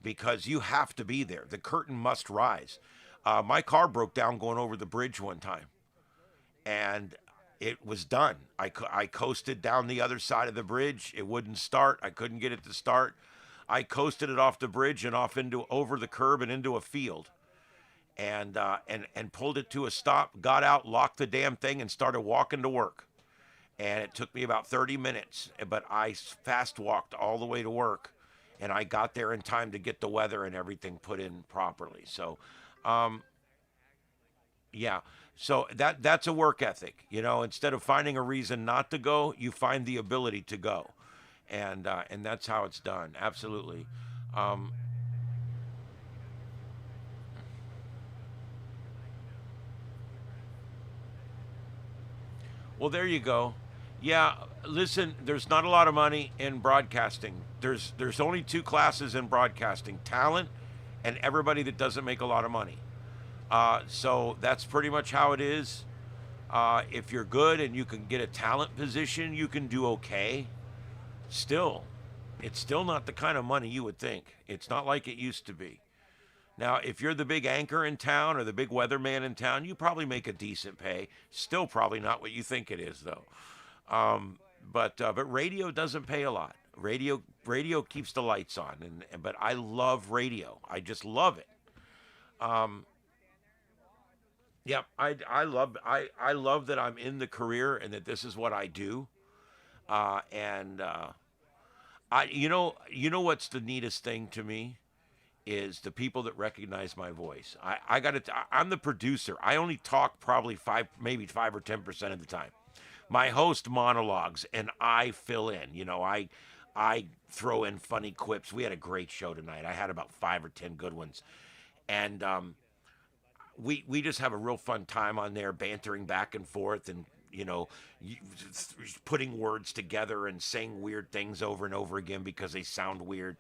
because you have to be there. The curtain must rise. My car broke down going over the bridge one time, and it was done. I coasted down the other side of the bridge. It wouldn't start. I couldn't get it to start. I coasted it off the bridge and over the curb and into a field, and pulled it to a stop. Got out, locked the damn thing, and started walking to work. And it took me about 30 minutes, but I fast walked all the way to work, and I got there in time to get the weather and everything put in properly. So, yeah. So that's a work ethic. Instead of finding a reason not to go, you find the ability to go. And that's how it's done. Absolutely. Well, there you go. Yeah, listen, there's not a lot of money in broadcasting. There's only two classes in broadcasting: talent and everybody that doesn't make a lot of money. So that's pretty much how it is. If you're good and you can get a talent position, you can do okay. Still, it's still not the kind of money you would think. It's not like it used to be. Now, if you're the big anchor in town or the big weatherman in town, you probably make a decent pay. Still probably not what you think it is, though. But radio doesn't pay a lot. Radio keeps the lights on, but I love radio. I just love it. Yeah, I love that I'm in the career and that this is what I do. You know what's the neatest thing to me is the people that recognize my voice. I'm the producer. I only talk probably maybe 5 or 10% of the time. My host monologues and I fill in. I throw in funny quips. We had a great show tonight. I had about 5 or 10 good ones, and we just have a real fun time on there, bantering back and forth, and putting words together and saying weird things over and over again because they sound weird.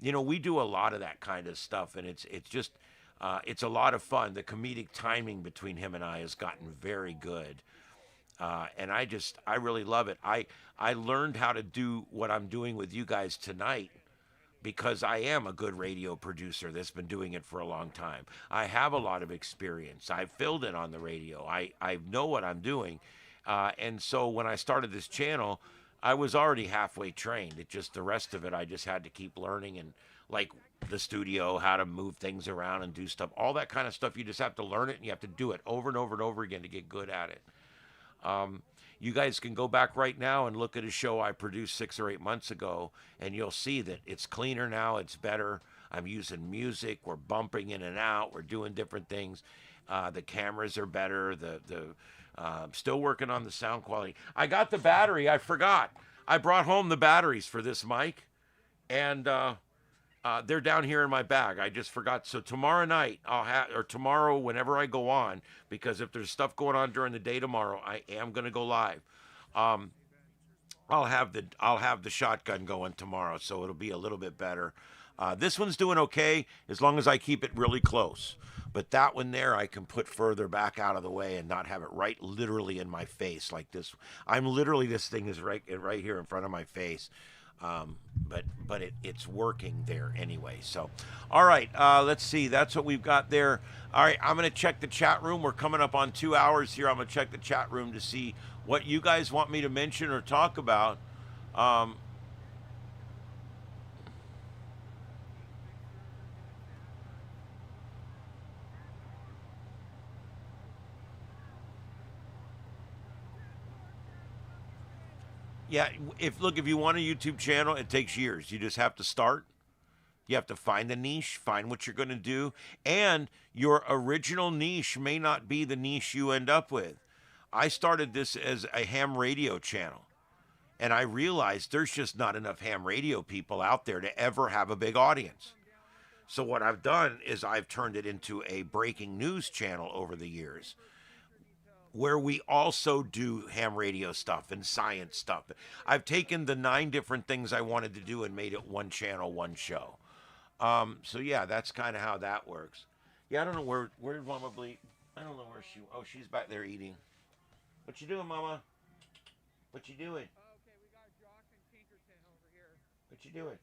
We do a lot of that kind of stuff, and it's just it's a lot of fun. The comedic timing between him and I has gotten very good, and I really love it. I learned how to do what I'm doing with you guys tonight because I am a good radio producer that's been doing it for a long time. I have a lot of experience. I've filled in on the radio. I know what I'm doing, and so when I started this channel, I was already halfway trained. The rest of it, I just had to keep learning, and like the studio, how to move things around and do stuff, all that kind of stuff. You just have to learn it, and you have to do it over and over and over again to get good at it. You guys can go back right now and look at a show I produced 6 or 8 months ago, and you'll see that it's cleaner now. It's better. I'm using music. We're bumping in and out. We're doing different things. The cameras are better. Still working on the sound quality. I got the battery. I forgot. I brought home the batteries for this mic, and they're down here in my bag. I just forgot. So tomorrow night, or tomorrow whenever I go on, because if there's stuff going on during the day tomorrow, I am going to go live. I'll have the shotgun going tomorrow, so it'll be a little bit better. This one's doing okay as long as I keep it really close. But that one there, I can put further back out of the way and not have it right literally in my face like this. This thing is right here in front of my face. But it's working there anyway. So, all right, let's see. That's what we've got there. All right, I'm going to check the chat room. We're coming up on 2 hours here. I'm going to check the chat room to see what you guys want me to mention or talk about. Yeah, if you want a YouTube channel, it takes years. You just have to start. You have to find a niche, find what you're going to do, and your original niche may not be the niche you end up with. I started this as a ham radio channel, and I realized there's just not enough ham radio people out there to ever have a big audience. So what I've done is I've turned it into a breaking news channel over the years. where we also do ham radio stuff and science stuff. I've taken the 9 different things I wanted to do and made it one channel, one show. So yeah, that's kind of how that works. Yeah, I don't know where did Mama bleep? I don't know where she. Oh, she's back there eating. What you doing, Mama? What you doing? Okay, we got Jock and Pinkerton over here. What you doing?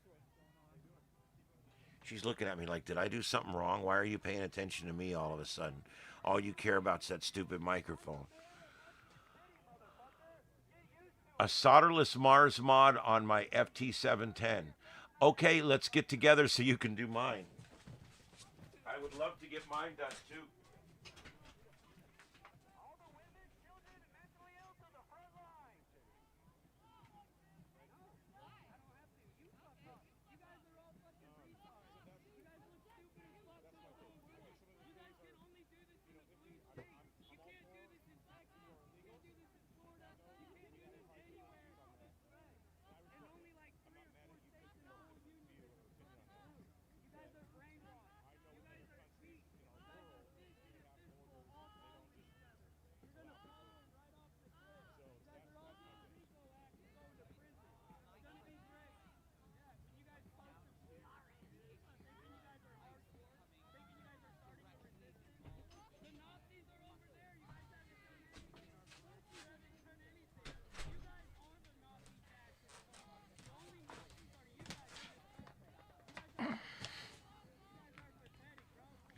She's looking at me like, did I do something wrong? Why are you paying attention to me all of a sudden? All you care about is that stupid microphone. A solderless Mars mod on my FT710. Okay, let's get together so you can do mine. I would love to get mine done too.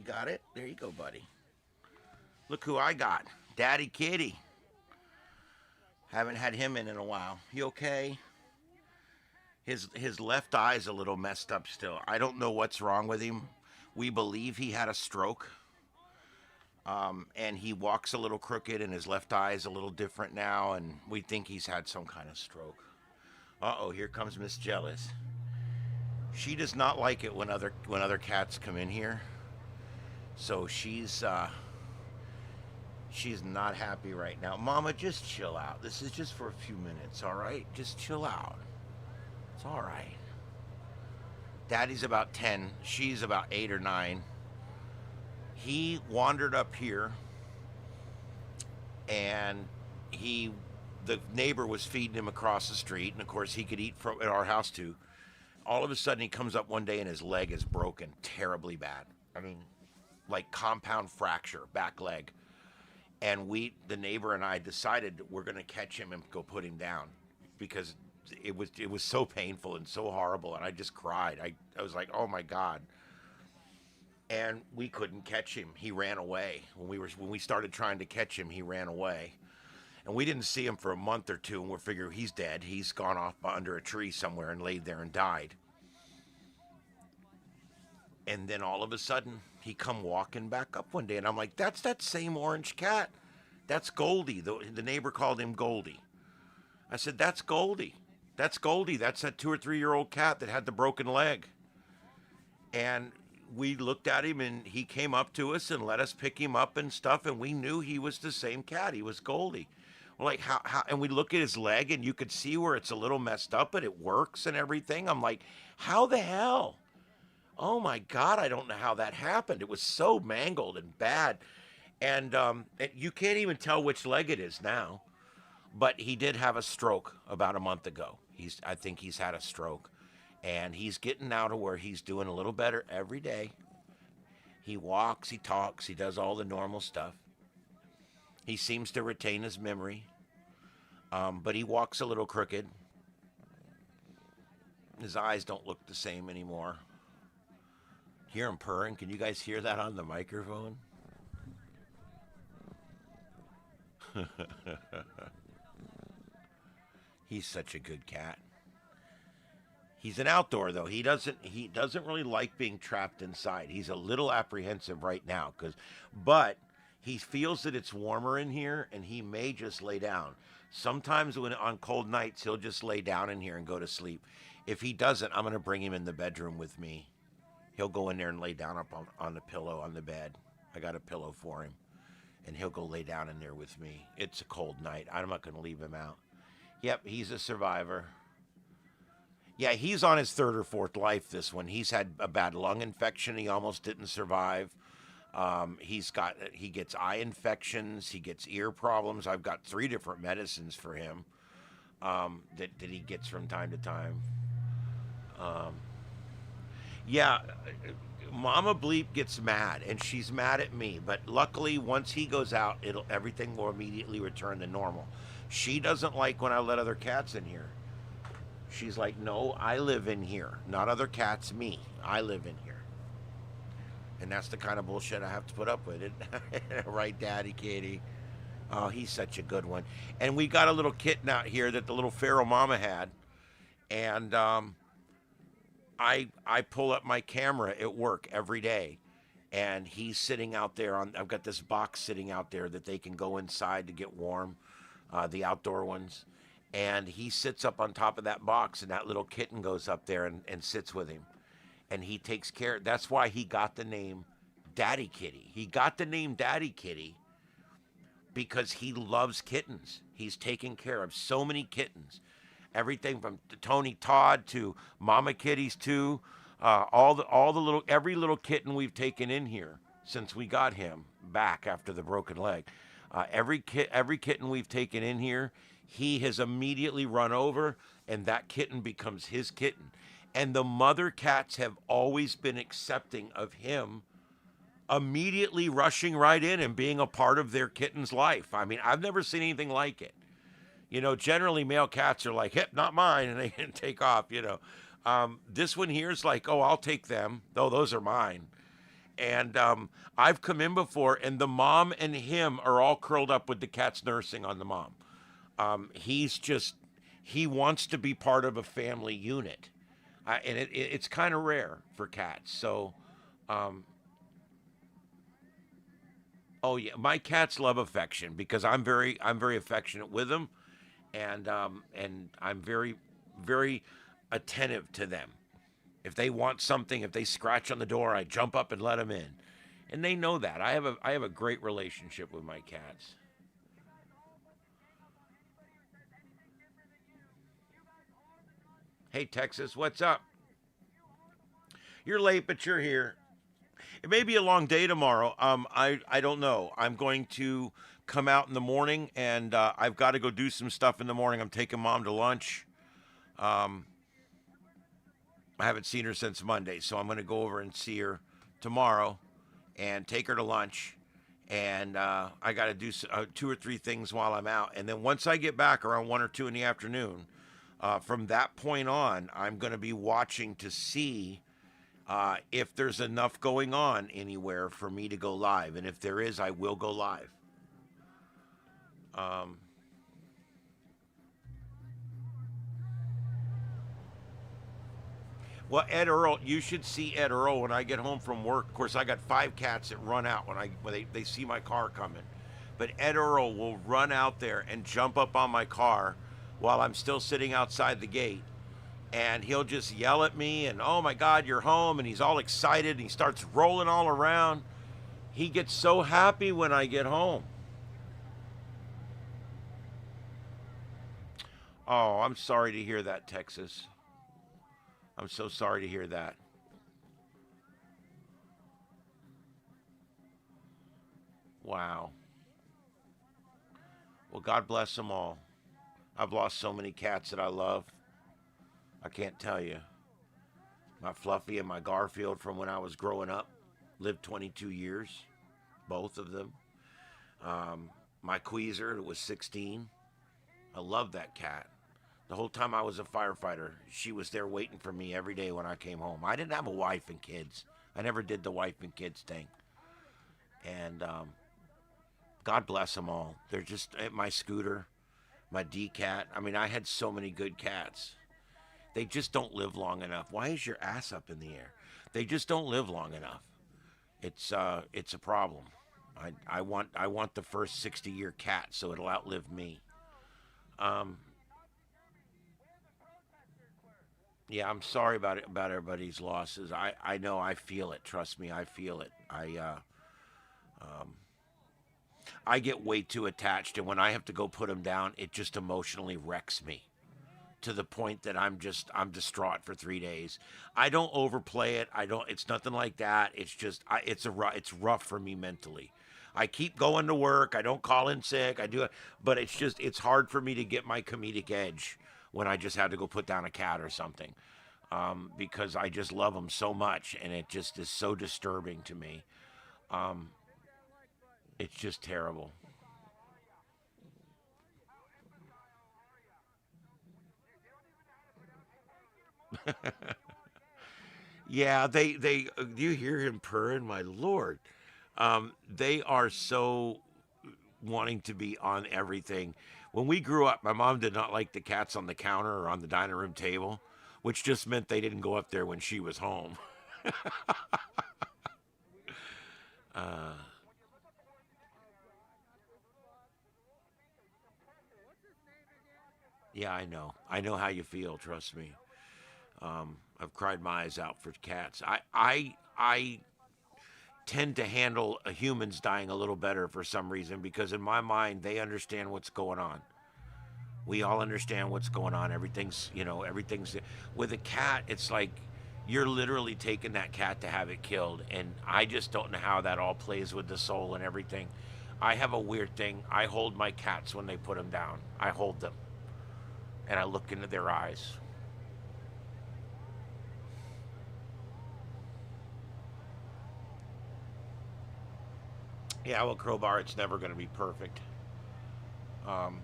Got it? There you go, buddy. Look who I got. Daddy Kitty. Haven't had him in a while. You okay? His left eye's a little messed up still. I don't know what's wrong with him. We believe he had a stroke. And he walks a little crooked and his left eye is a little different now. And we think he's had some kind of stroke. Uh-oh, here comes Miss Jealous. She does not like it when other cats come in here. So she's not happy right now. Mama, just chill out. This is just for a few minutes, all right? Just chill out. It's all right. Daddy's about 10. She's about 8 or 9. He wandered up here, and the neighbor was feeding him across the street, and of course he could eat from at our house too. All of a sudden he comes up one day and his leg is broken terribly bad. I mean, like compound fracture, back leg. And the neighbor and I decided we're going to catch him and go put him down because it was so painful and so horrible. And I just cried. I was like, oh my God. And we couldn't catch him. He ran away. When we started trying to catch him, he ran away. And we didn't see him for a month or two, and we're figuring he's dead. He's gone off under a tree somewhere and laid there and died. And then all of a sudden, he come walking back up one day, and I'm like, that's that same orange cat. That's Goldie. The neighbor called him Goldie. I said, that's Goldie. That's Goldie. That's that 2 or 3 year old cat that had the broken leg. And we looked at him, and he came up to us and let us pick him up and stuff, and we knew he was the same cat. He was Goldie. We're like, how? And we look at his leg, and you could see where it's a little messed up, but it works and everything. I'm like, how the hell? Oh my God, I don't know how that happened. It was so mangled and bad. And you can't even tell which leg it is now. But he did have a stroke about a month ago. I think he's had a stroke. And he's getting now to where he's doing a little better every day. He walks, he talks, he does all the normal stuff. He seems to retain his memory. But he walks a little crooked. His eyes don't look the same anymore. Hear him purring. Can you guys hear that on the microphone? He's such a good cat. He's an outdoor though. He doesn't really like being trapped inside. He's a little apprehensive right now but he feels that it's warmer in here and he may just lay down. Sometimes on cold nights he'll just lay down in here and go to sleep. If he doesn't, I'm going to bring him in the bedroom with me. He'll go in there and lay down up on the pillow on the bed. I got a pillow for him. And he'll go lay down in there with me. It's a cold night. I'm not going to leave him out. Yep, he's a survivor. Yeah, he's on his 3rd or 4th life, this one. He's had a bad lung infection. He almost didn't survive. He gets eye infections. He gets ear problems. I've got 3 different medicines for him that he gets from time to time. Yeah, Mama Bleep gets mad, and she's mad at me. But luckily, once he goes out, everything will immediately return to normal. She doesn't like when I let other cats in here. She's like, no, I live in here, not other cats. Me, I live in here, and that's the kind of bullshit I have to put up with. It, right, Daddy Kitty? Oh, he's such a good one. And we got a little kitten out here that the little feral mama had, and I pull up my camera at work every day, and he's sitting out there on. I've got this box sitting out there that they can go inside to get warm, the outdoor ones, and he sits up on top of that box, and that little kitten goes up there and sits with him, and he takes care. That's why he got the name Daddy Kitty. He got the name Daddy Kitty because he loves kittens. He's taken care of so many kittens. Everything from Tony Todd to Mama Kitties to every little kitten we've taken in here since we got him back after the broken leg. Every kitten we've taken in here, he has immediately run over, and that kitten becomes his kitten. And the mother cats have always been accepting of him immediately rushing right in and being a part of their kitten's life. I mean, I've never seen anything like it. You know, generally male cats are like, "Hip, not mine," and they can take off, you know. This one here is like, "Oh, I'll take them, though those are mine." And I've come in before, and the mom and him are all curled up with the cats nursing on the mom. He wants to be part of a family unit. And it's kind of rare for cats. So, oh yeah, my cats love affection because I'm very affectionate with them. And I'm very, very attentive to them. If they want something, if they scratch on the door, I jump up and let them in, and they know that. I have a great relationship with my cats. Hey Texas, what's up? You're late, but you're here. It may be a long day tomorrow. I don't know. I'm going to come out in the morning, and I've got to go do some stuff in the morning. I'm taking Mom to lunch. I haven't seen her since Monday, so I'm going to go over and see her tomorrow and take her to lunch. And I got to do 2 or 3 things while I'm out. And then once I get back around 1 or 2 in the afternoon, from that point on, I'm going to be watching to see if there's enough going on anywhere for me to go live. And if there is, I will go live. Well, Ed Earl, you should see Ed Earl when I get home from work. Of course, I got 5 cats that run out when they see my car coming. But Ed Earl will run out there and jump up on my car while I'm still sitting outside the gate. And he'll just yell at me and, "Oh my God, you're home." And he's all excited and he starts rolling all around. He gets so happy when I get home. Oh, I'm sorry to hear that, Texas. I'm so sorry to hear that. Wow. Well, God bless them all. I've lost so many cats that I love. I can't tell you. My Fluffy and my Garfield from when I was growing up lived 22 years, both of them. My Queezer, who was 16. I love that cat. The whole time I was a firefighter, she was there waiting for me every day when I came home. I didn't have a wife and kids. I never did the wife and kids thing. And God bless them all. They're just my Scooter, my D-Cat. I mean, I had so many good cats. They just don't live long enough. Why is your ass up in the air? They just don't live long enough. It's a problem. I want the first 60-year cat so it'll outlive me. Yeah, I'm sorry about everybody's losses. I know, I feel it. Trust me, I feel it. I get way too attached, and when I have to go put them down, it just emotionally wrecks me. to the point that I'm distraught for 3 days. I don't overplay it. It's nothing like that. It's just, it's rough for me mentally. I keep going to work. I don't call in sick. I do it, but it's hard for me to get my comedic edge when I just had to go put down a cat or something, because I just love them so much, and it just is so disturbing to me. It's just terrible. Yeah, they do you hear him purring? My lord. They are so wanting to be on everything. When we grew up, my mom did not like the cats on the counter or on the dining room table, which just meant they didn't go up there when she was home. uh, yeah, I know. I know how you feel. Trust me. I've cried my eyes out for cats. I tend to handle humans dying a little better for some reason, because in my mind they understand what's going on. We all understand what's going on. Everything's with a cat. It's like you're literally taking that cat to have it killed, and I just don't know how that all plays with the soul and everything. I have a weird thing. I hold my cats when they put them down. I hold them and I look into their eyes. Yeah, well, Crowbar, it's never going to be perfect. Um,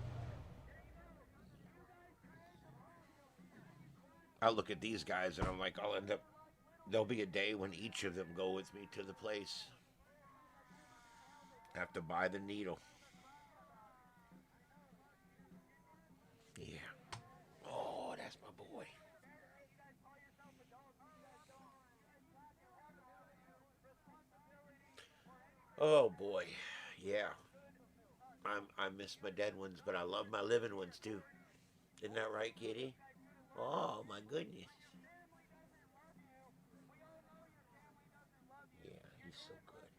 I look at these guys and I'm like, I'll end up. There'll be a day when each of them go with me to the place. Have to buy the needle. Yeah. Oh, that's my boy. Oh boy. Yeah. I miss my dead ones, but I love my living ones too. Isn't that right, Kitty? Oh my goodness. Yeah, he's so good.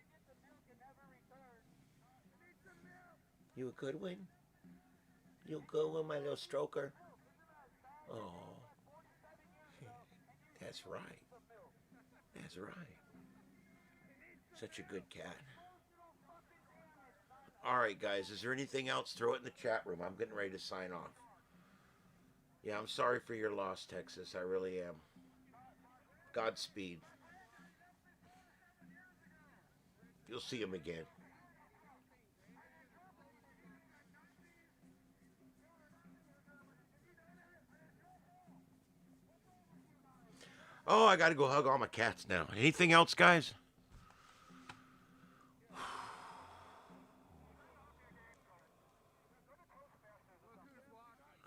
You a good one? You a good one, my little stroker? Oh, that's right. That's right. Such a good cat. All right, guys. Is there anything else? Throw it in the chat room. I'm getting ready to sign off. Yeah, I'm sorry for your loss, Texas. I really am. Godspeed. You'll see him again. Oh, I got to go hug all my cats now. Anything else, guys?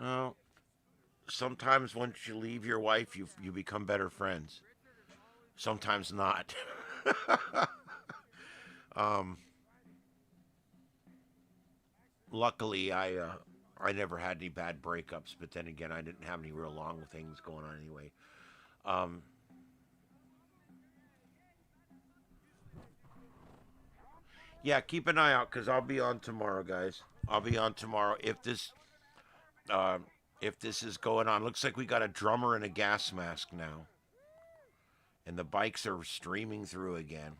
Oh, sometimes once you leave your wife, you become better friends. Sometimes not. um, luckily, I never had any bad breakups, but then again, I didn't have any real long things going on anyway. Um, yeah, keep an eye out because I'll be on tomorrow, guys. I'll be on tomorrow. Uh, if this is going on, looks like we got a drummer and a gas mask now, and the bikes are streaming through again.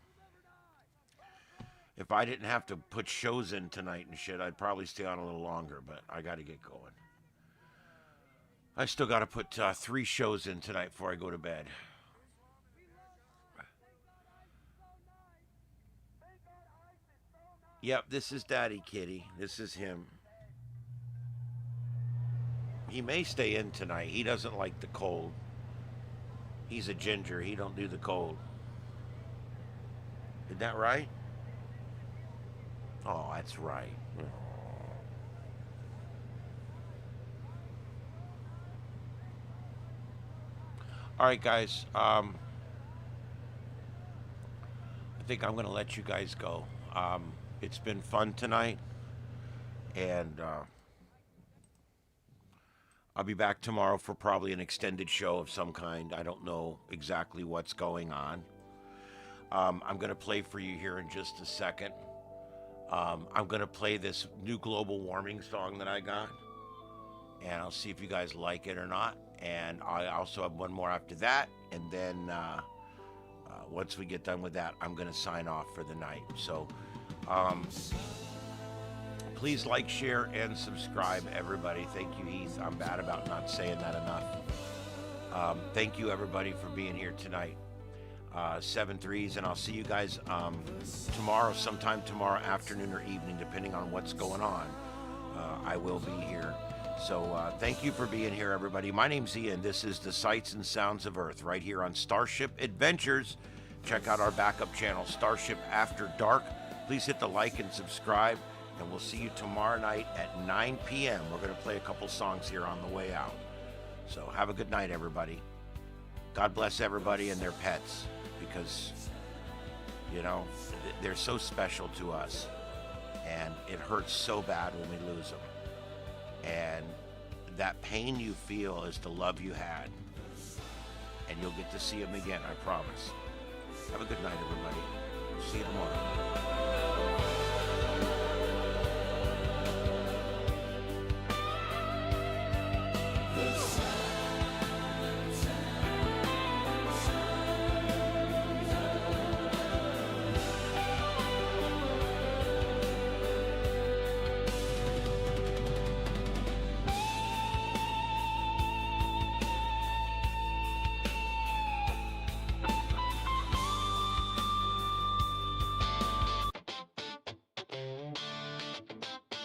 If I didn't have to put shows in tonight and shit, I'd probably stay on a little longer, but I got to get going. I still got to put 3 shows in tonight before I go to bed. Yep, this is Daddy Kitty. This is him. He may stay in tonight. He doesn't like the cold. He's a ginger. He don't do the cold. Isn't that right? Oh, that's right. All right, guys. I think I'm going to let you guys go. It's been fun tonight, and I'll be back tomorrow for probably an extended show of some kind. I don't know exactly what's going on. I'm going to play for you here in just a second. I'm going to play this new global warming song that I got. and I'll see if you guys like it or not. And I also have one more after that, and then once we get done with that, I'm going to sign off for the night. So please like, share, and subscribe, everybody. Thank you, Heath. I'm bad about not saying that enough. Thank you, everybody, for being here tonight. 7-3s, and I'll see you guys tomorrow, sometime tomorrow afternoon or evening, depending on what's going on. I will be here. So thank you for being here, everybody. My name's Ian. This is the Sights and Sounds of Earth right here on Starship Adventures. Check out our backup channel, Starship After Dark. Please hit the like and subscribe, and we'll see you tomorrow night at 9 p.m. We're going to play a couple songs here on the way out. So have a good night, everybody. God bless everybody and their pets, because, you know, they're so special to us, and it hurts so bad when we lose them. And that pain you feel is the love you had, and you'll get to see them again, I promise. Have a good night, everybody. See you tomorrow.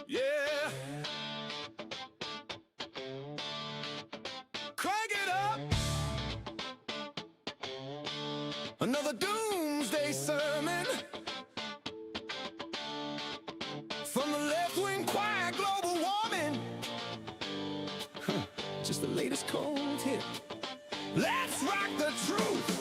Yeah. Crank it up. Another doomsday sermon from the left-wing choir, global warming. Just the latest cold hit. Let's rock the truth.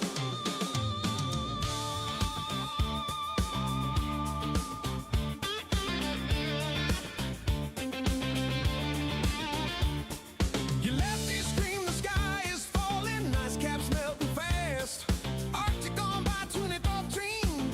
You lefties scream the sky is falling, ice caps melting fast. Arctic on by 2014,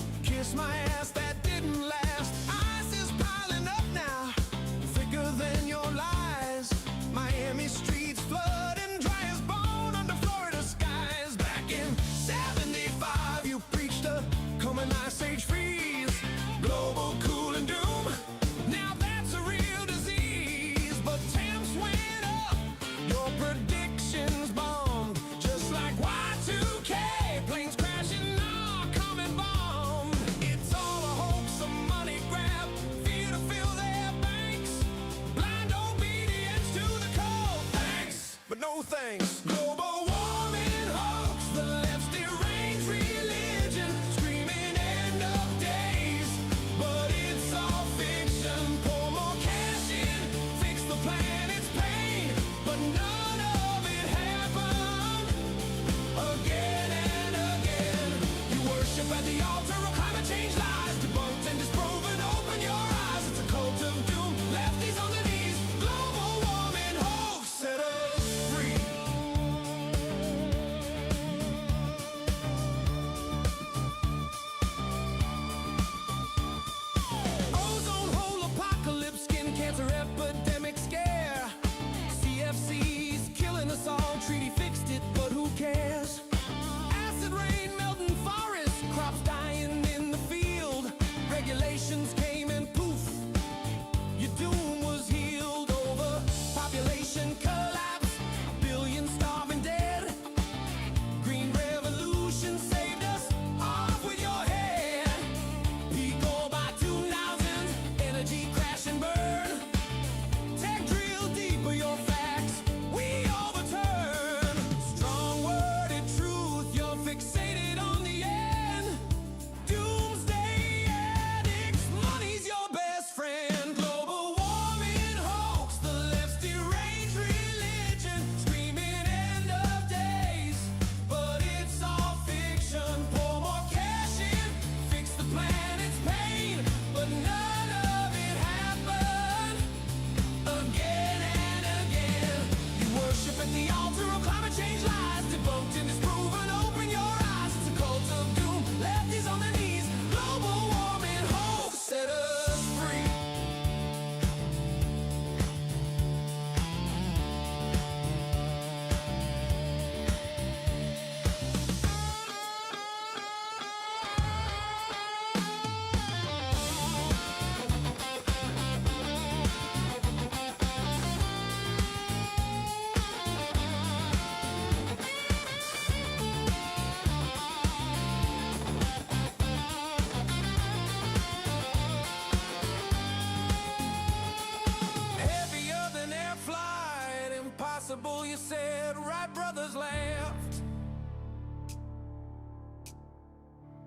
inevitable, you said, right brothers left.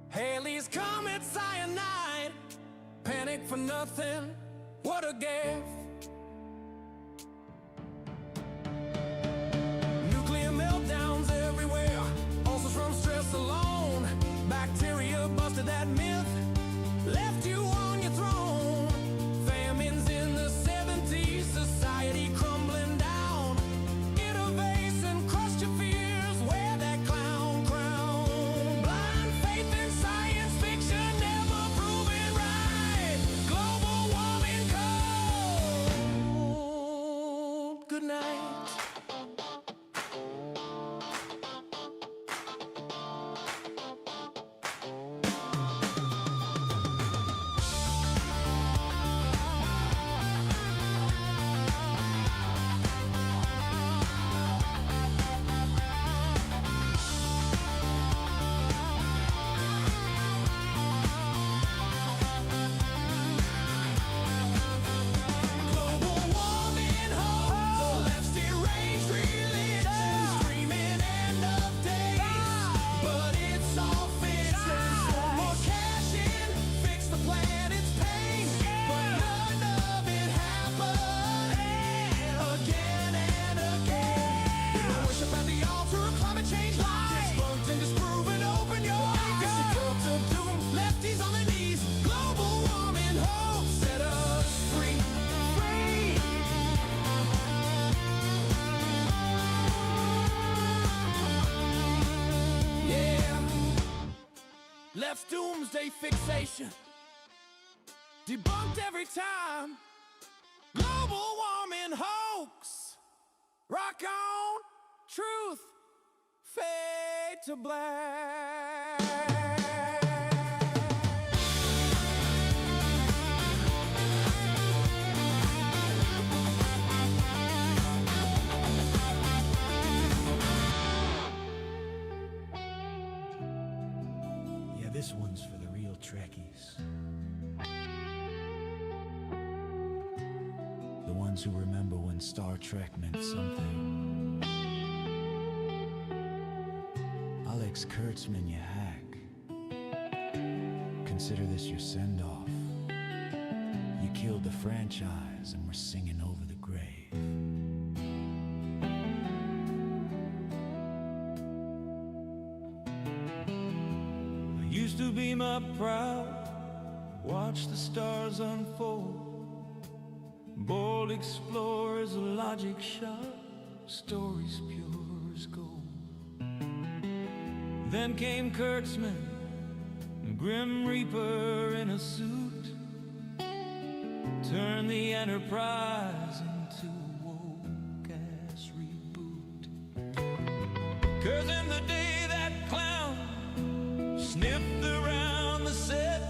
Haley's Comet cyanide, panic for nothing, what a gaffe. Nuclear meltdowns everywhere, also from stress alone. Bacteria busted that myth, left you on your throne. Famines in the 70s, society crumbling down. Innovation crushed your fears, wear that clown crown. Blind faith in science fiction, never proven right. Global warming cold. Good night. Global warming hoax, the left's deranged religion, screaming end of days, but it's all fiction. More cash in, fix the planet's pain, but none of it happened again and again. Worship at the altar of climate change lies, debunked and disproven. Open your eyes. It's a cult of doom, lefties on their knees. Global warming hoax, set us free. Yeah. Left's doomsday fixation, debunked every time. Global warming hoax. Rock on, truth, fade to black. Yeah, this one's for the real Trekkies. The ones who remember when Star Trek meant something. Alex Kurtzman, you hack. Consider this your send-off. You killed the franchise and we're singing over the grave. I used to be my pride, watch the stars unfold. Bold explorers, logic sharp, stories pure as gold. Then came Kurtzman, Grim Reaper in a suit, turned the Enterprise into a woke-ass reboot. 'Cause in the day that clown sniffed around the set,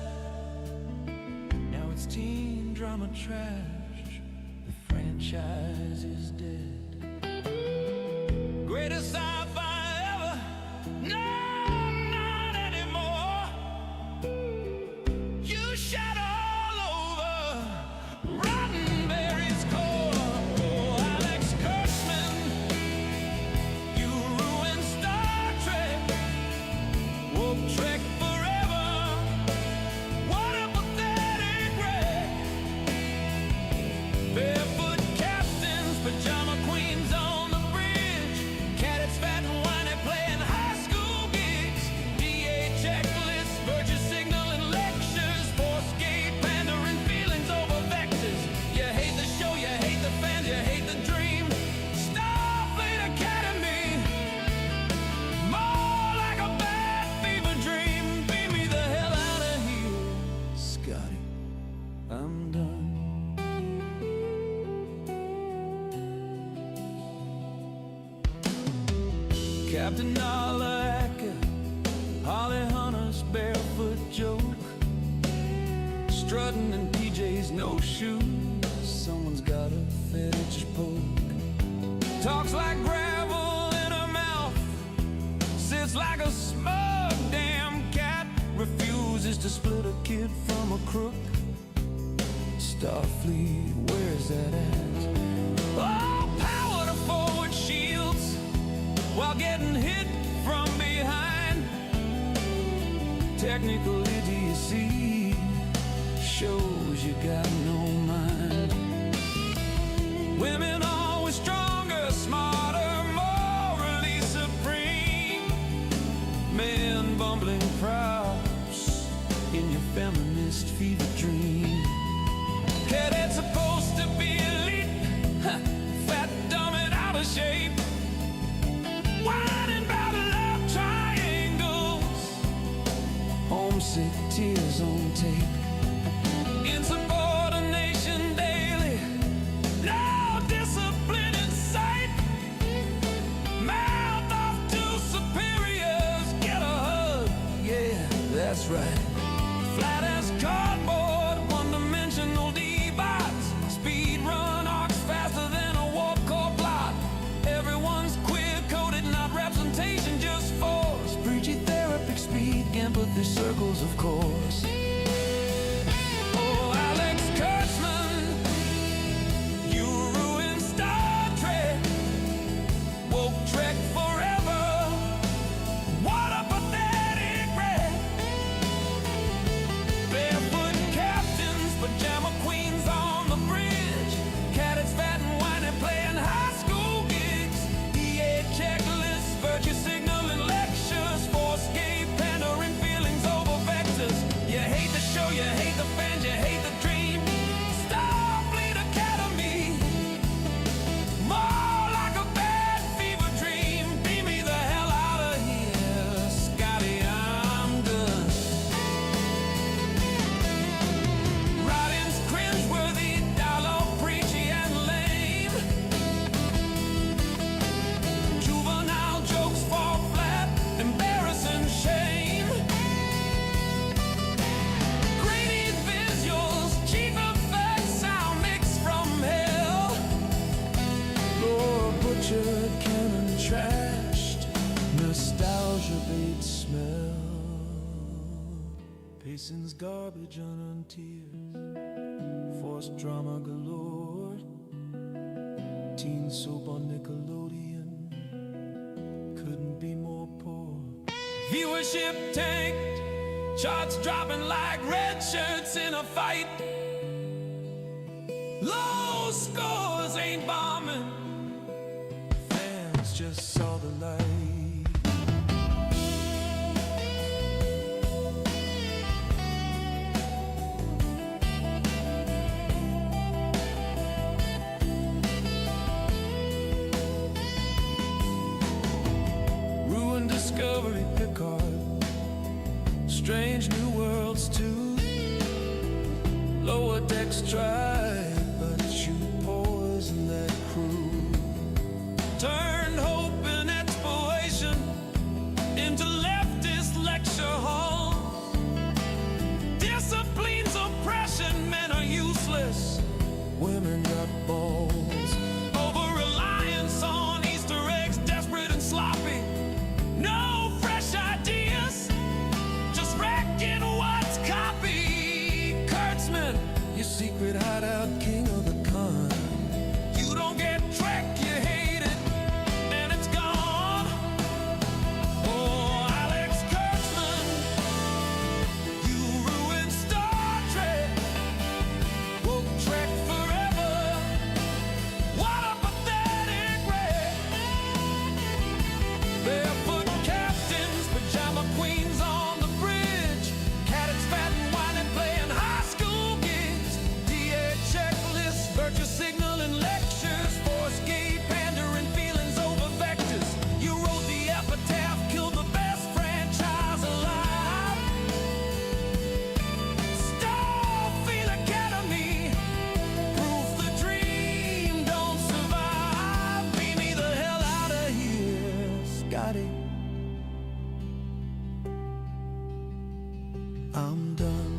now it's teen drama trash, the franchise is dead. Greatest sci-fi ever, no, not anymore. You shot all over Roddenberry's core. Oh, Alex Kurtzman, you ruined Star Trek, woke Trek forever. What a pathetic wreck. Barefoot captains, pajama queens on the bridge, cadets fat and whiny playing high school gigs, DA checklists, virtue signaling lectures, force gate pandering feelings over vectors. You hate the show, you hate the fans, you hate the dream. Starfleet Academy, more like a bad fever dream. Beam me the hell out of here, Scotty, I'm done. Captain Nalaka, Holly Hunter's barefoot joke, strutting in PJ's no shoes. Someone's got a fetish poke. Talks like gravel in her mouth, sits like a smug damn cat, refuses to split a kid from a crook. Starfleet, where's that at? Oh, power to forward shield. while getting hit from behind. Technical idiocy shows you got no mind. Women always stronger, smarter, morally supreme. Men bumbling props in your feminist fever dream. Cadet supposed to be elite, fat, dumb, and out of shape. Whining about love triangles, homesick tears on tape. Insubordination daily, no discipline in sight. Mouth off to superiors, get a hug, yeah, that's right. Flat as cardboard, one-dimensional D-bots. Speed run arcs faster than a warp core plot. Everyone's queer-coded, not representation, just force. Preachy therapeutic speed, empathy circles, of course. Oh, Alex Kurtzman, you ruined Star Trek. Woke Trek forever. What a pathetic wreck. Barefoot captains, pajama queens on the bridge. Cadets fat and whining, playing high school gigs. EA checklists, virtue signaling lectures. Force gay pandering feelings over vectors. You hate the show, you hate the fans, you hate the dream. Starfleet Academy, more like a bad fever dream. Beam me the hell out of here, Scotty, I'm done. Writing's cringeworthy, dialogue preachy and lame. Juvenile jokes fall flat, embarrassing shame. Grainy visuals, cheap effects, sound mix from hell. Lord butchered, cannon trashed, nostalgia bait smell. Pacing's garbage on tears, forced drama galore. Teen soap on Nickelodeon, couldn't be more poor. Viewership tanked, charts dropping like red shirts in a fight. Low scores ain't bombing, fans just saw the light. Ruined Discovery, Picard, strange new worlds too. Lower decks tried, but you poisoned that crew. Turned hope and exploration into leftist lecture halls. Discipline's oppression, men are useless, women got balls. Over-reliance on Easter eggs, desperate and sloppy. No fresh ideas, just wrecking what's copied. Kurtzman, your secret hideout, king of the con. You don't get Trek, you hate it, and it's gone. Oh, Alex Kurtzman, you ruined Star Trek. Woke Trek forever. What a pathetic wreck. Barefoot captains, pajama queens on the bridge. Cadets fat and whining, playing high school gigs. DA checklists, virtue signaling lectures. Force gay pandering feelings over vectors. You wrote the epitaph, killed the best franchise alive. Starfleet Academy, proof the dream don't survive. Beam me the hell out of here, Scotty. I'm done.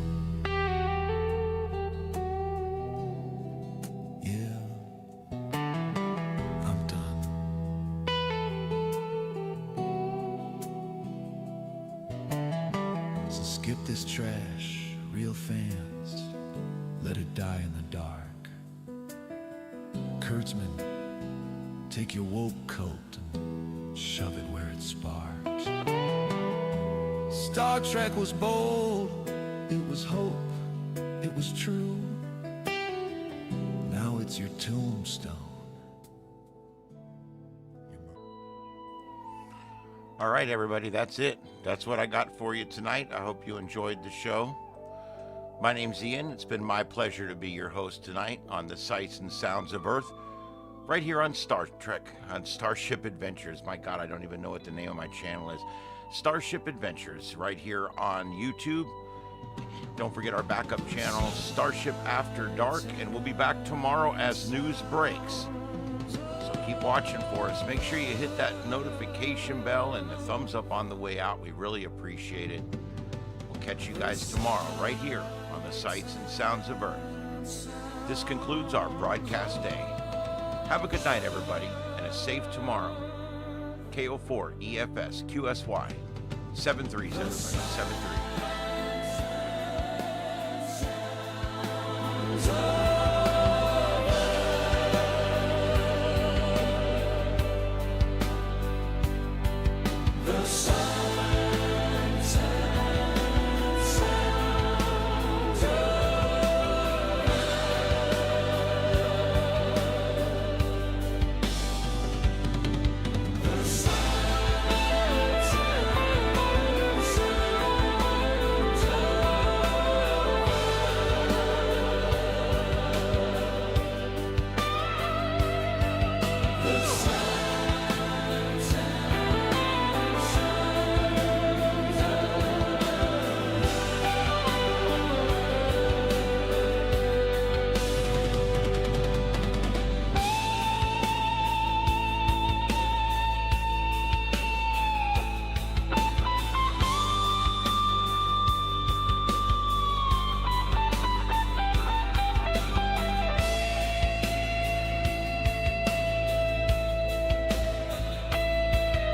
Yeah, I'm done. So skip this trash, real fans, let it die in the dark. Kurtzman, Take your woke coat and shove it where it sparks. Star Trek was bold, it was hope, it was true. Now it's your tombstone. All right, everybody, that's it. That's what I got for you tonight. I hope you enjoyed the show. My name's Ian. It's been my pleasure to be your host tonight on the Sights and Sounds of Earth, right here on Star Trek, on Starship Adventures. My God, I don't even know what the name of my channel is. Starship Adventures, right here on YouTube. Don't forget our backup channel, Starship After Dark, and we'll be back tomorrow as news breaks. So keep watching for us. Make sure you hit that notification bell and the thumbs up on the way out. We really appreciate it. We'll catch you guys tomorrow right here on the Sights and Sounds of Earth. This concludes our broadcast day. Have a good night, everybody, and a safe tomorrow. KO4 EFS QSY 73073.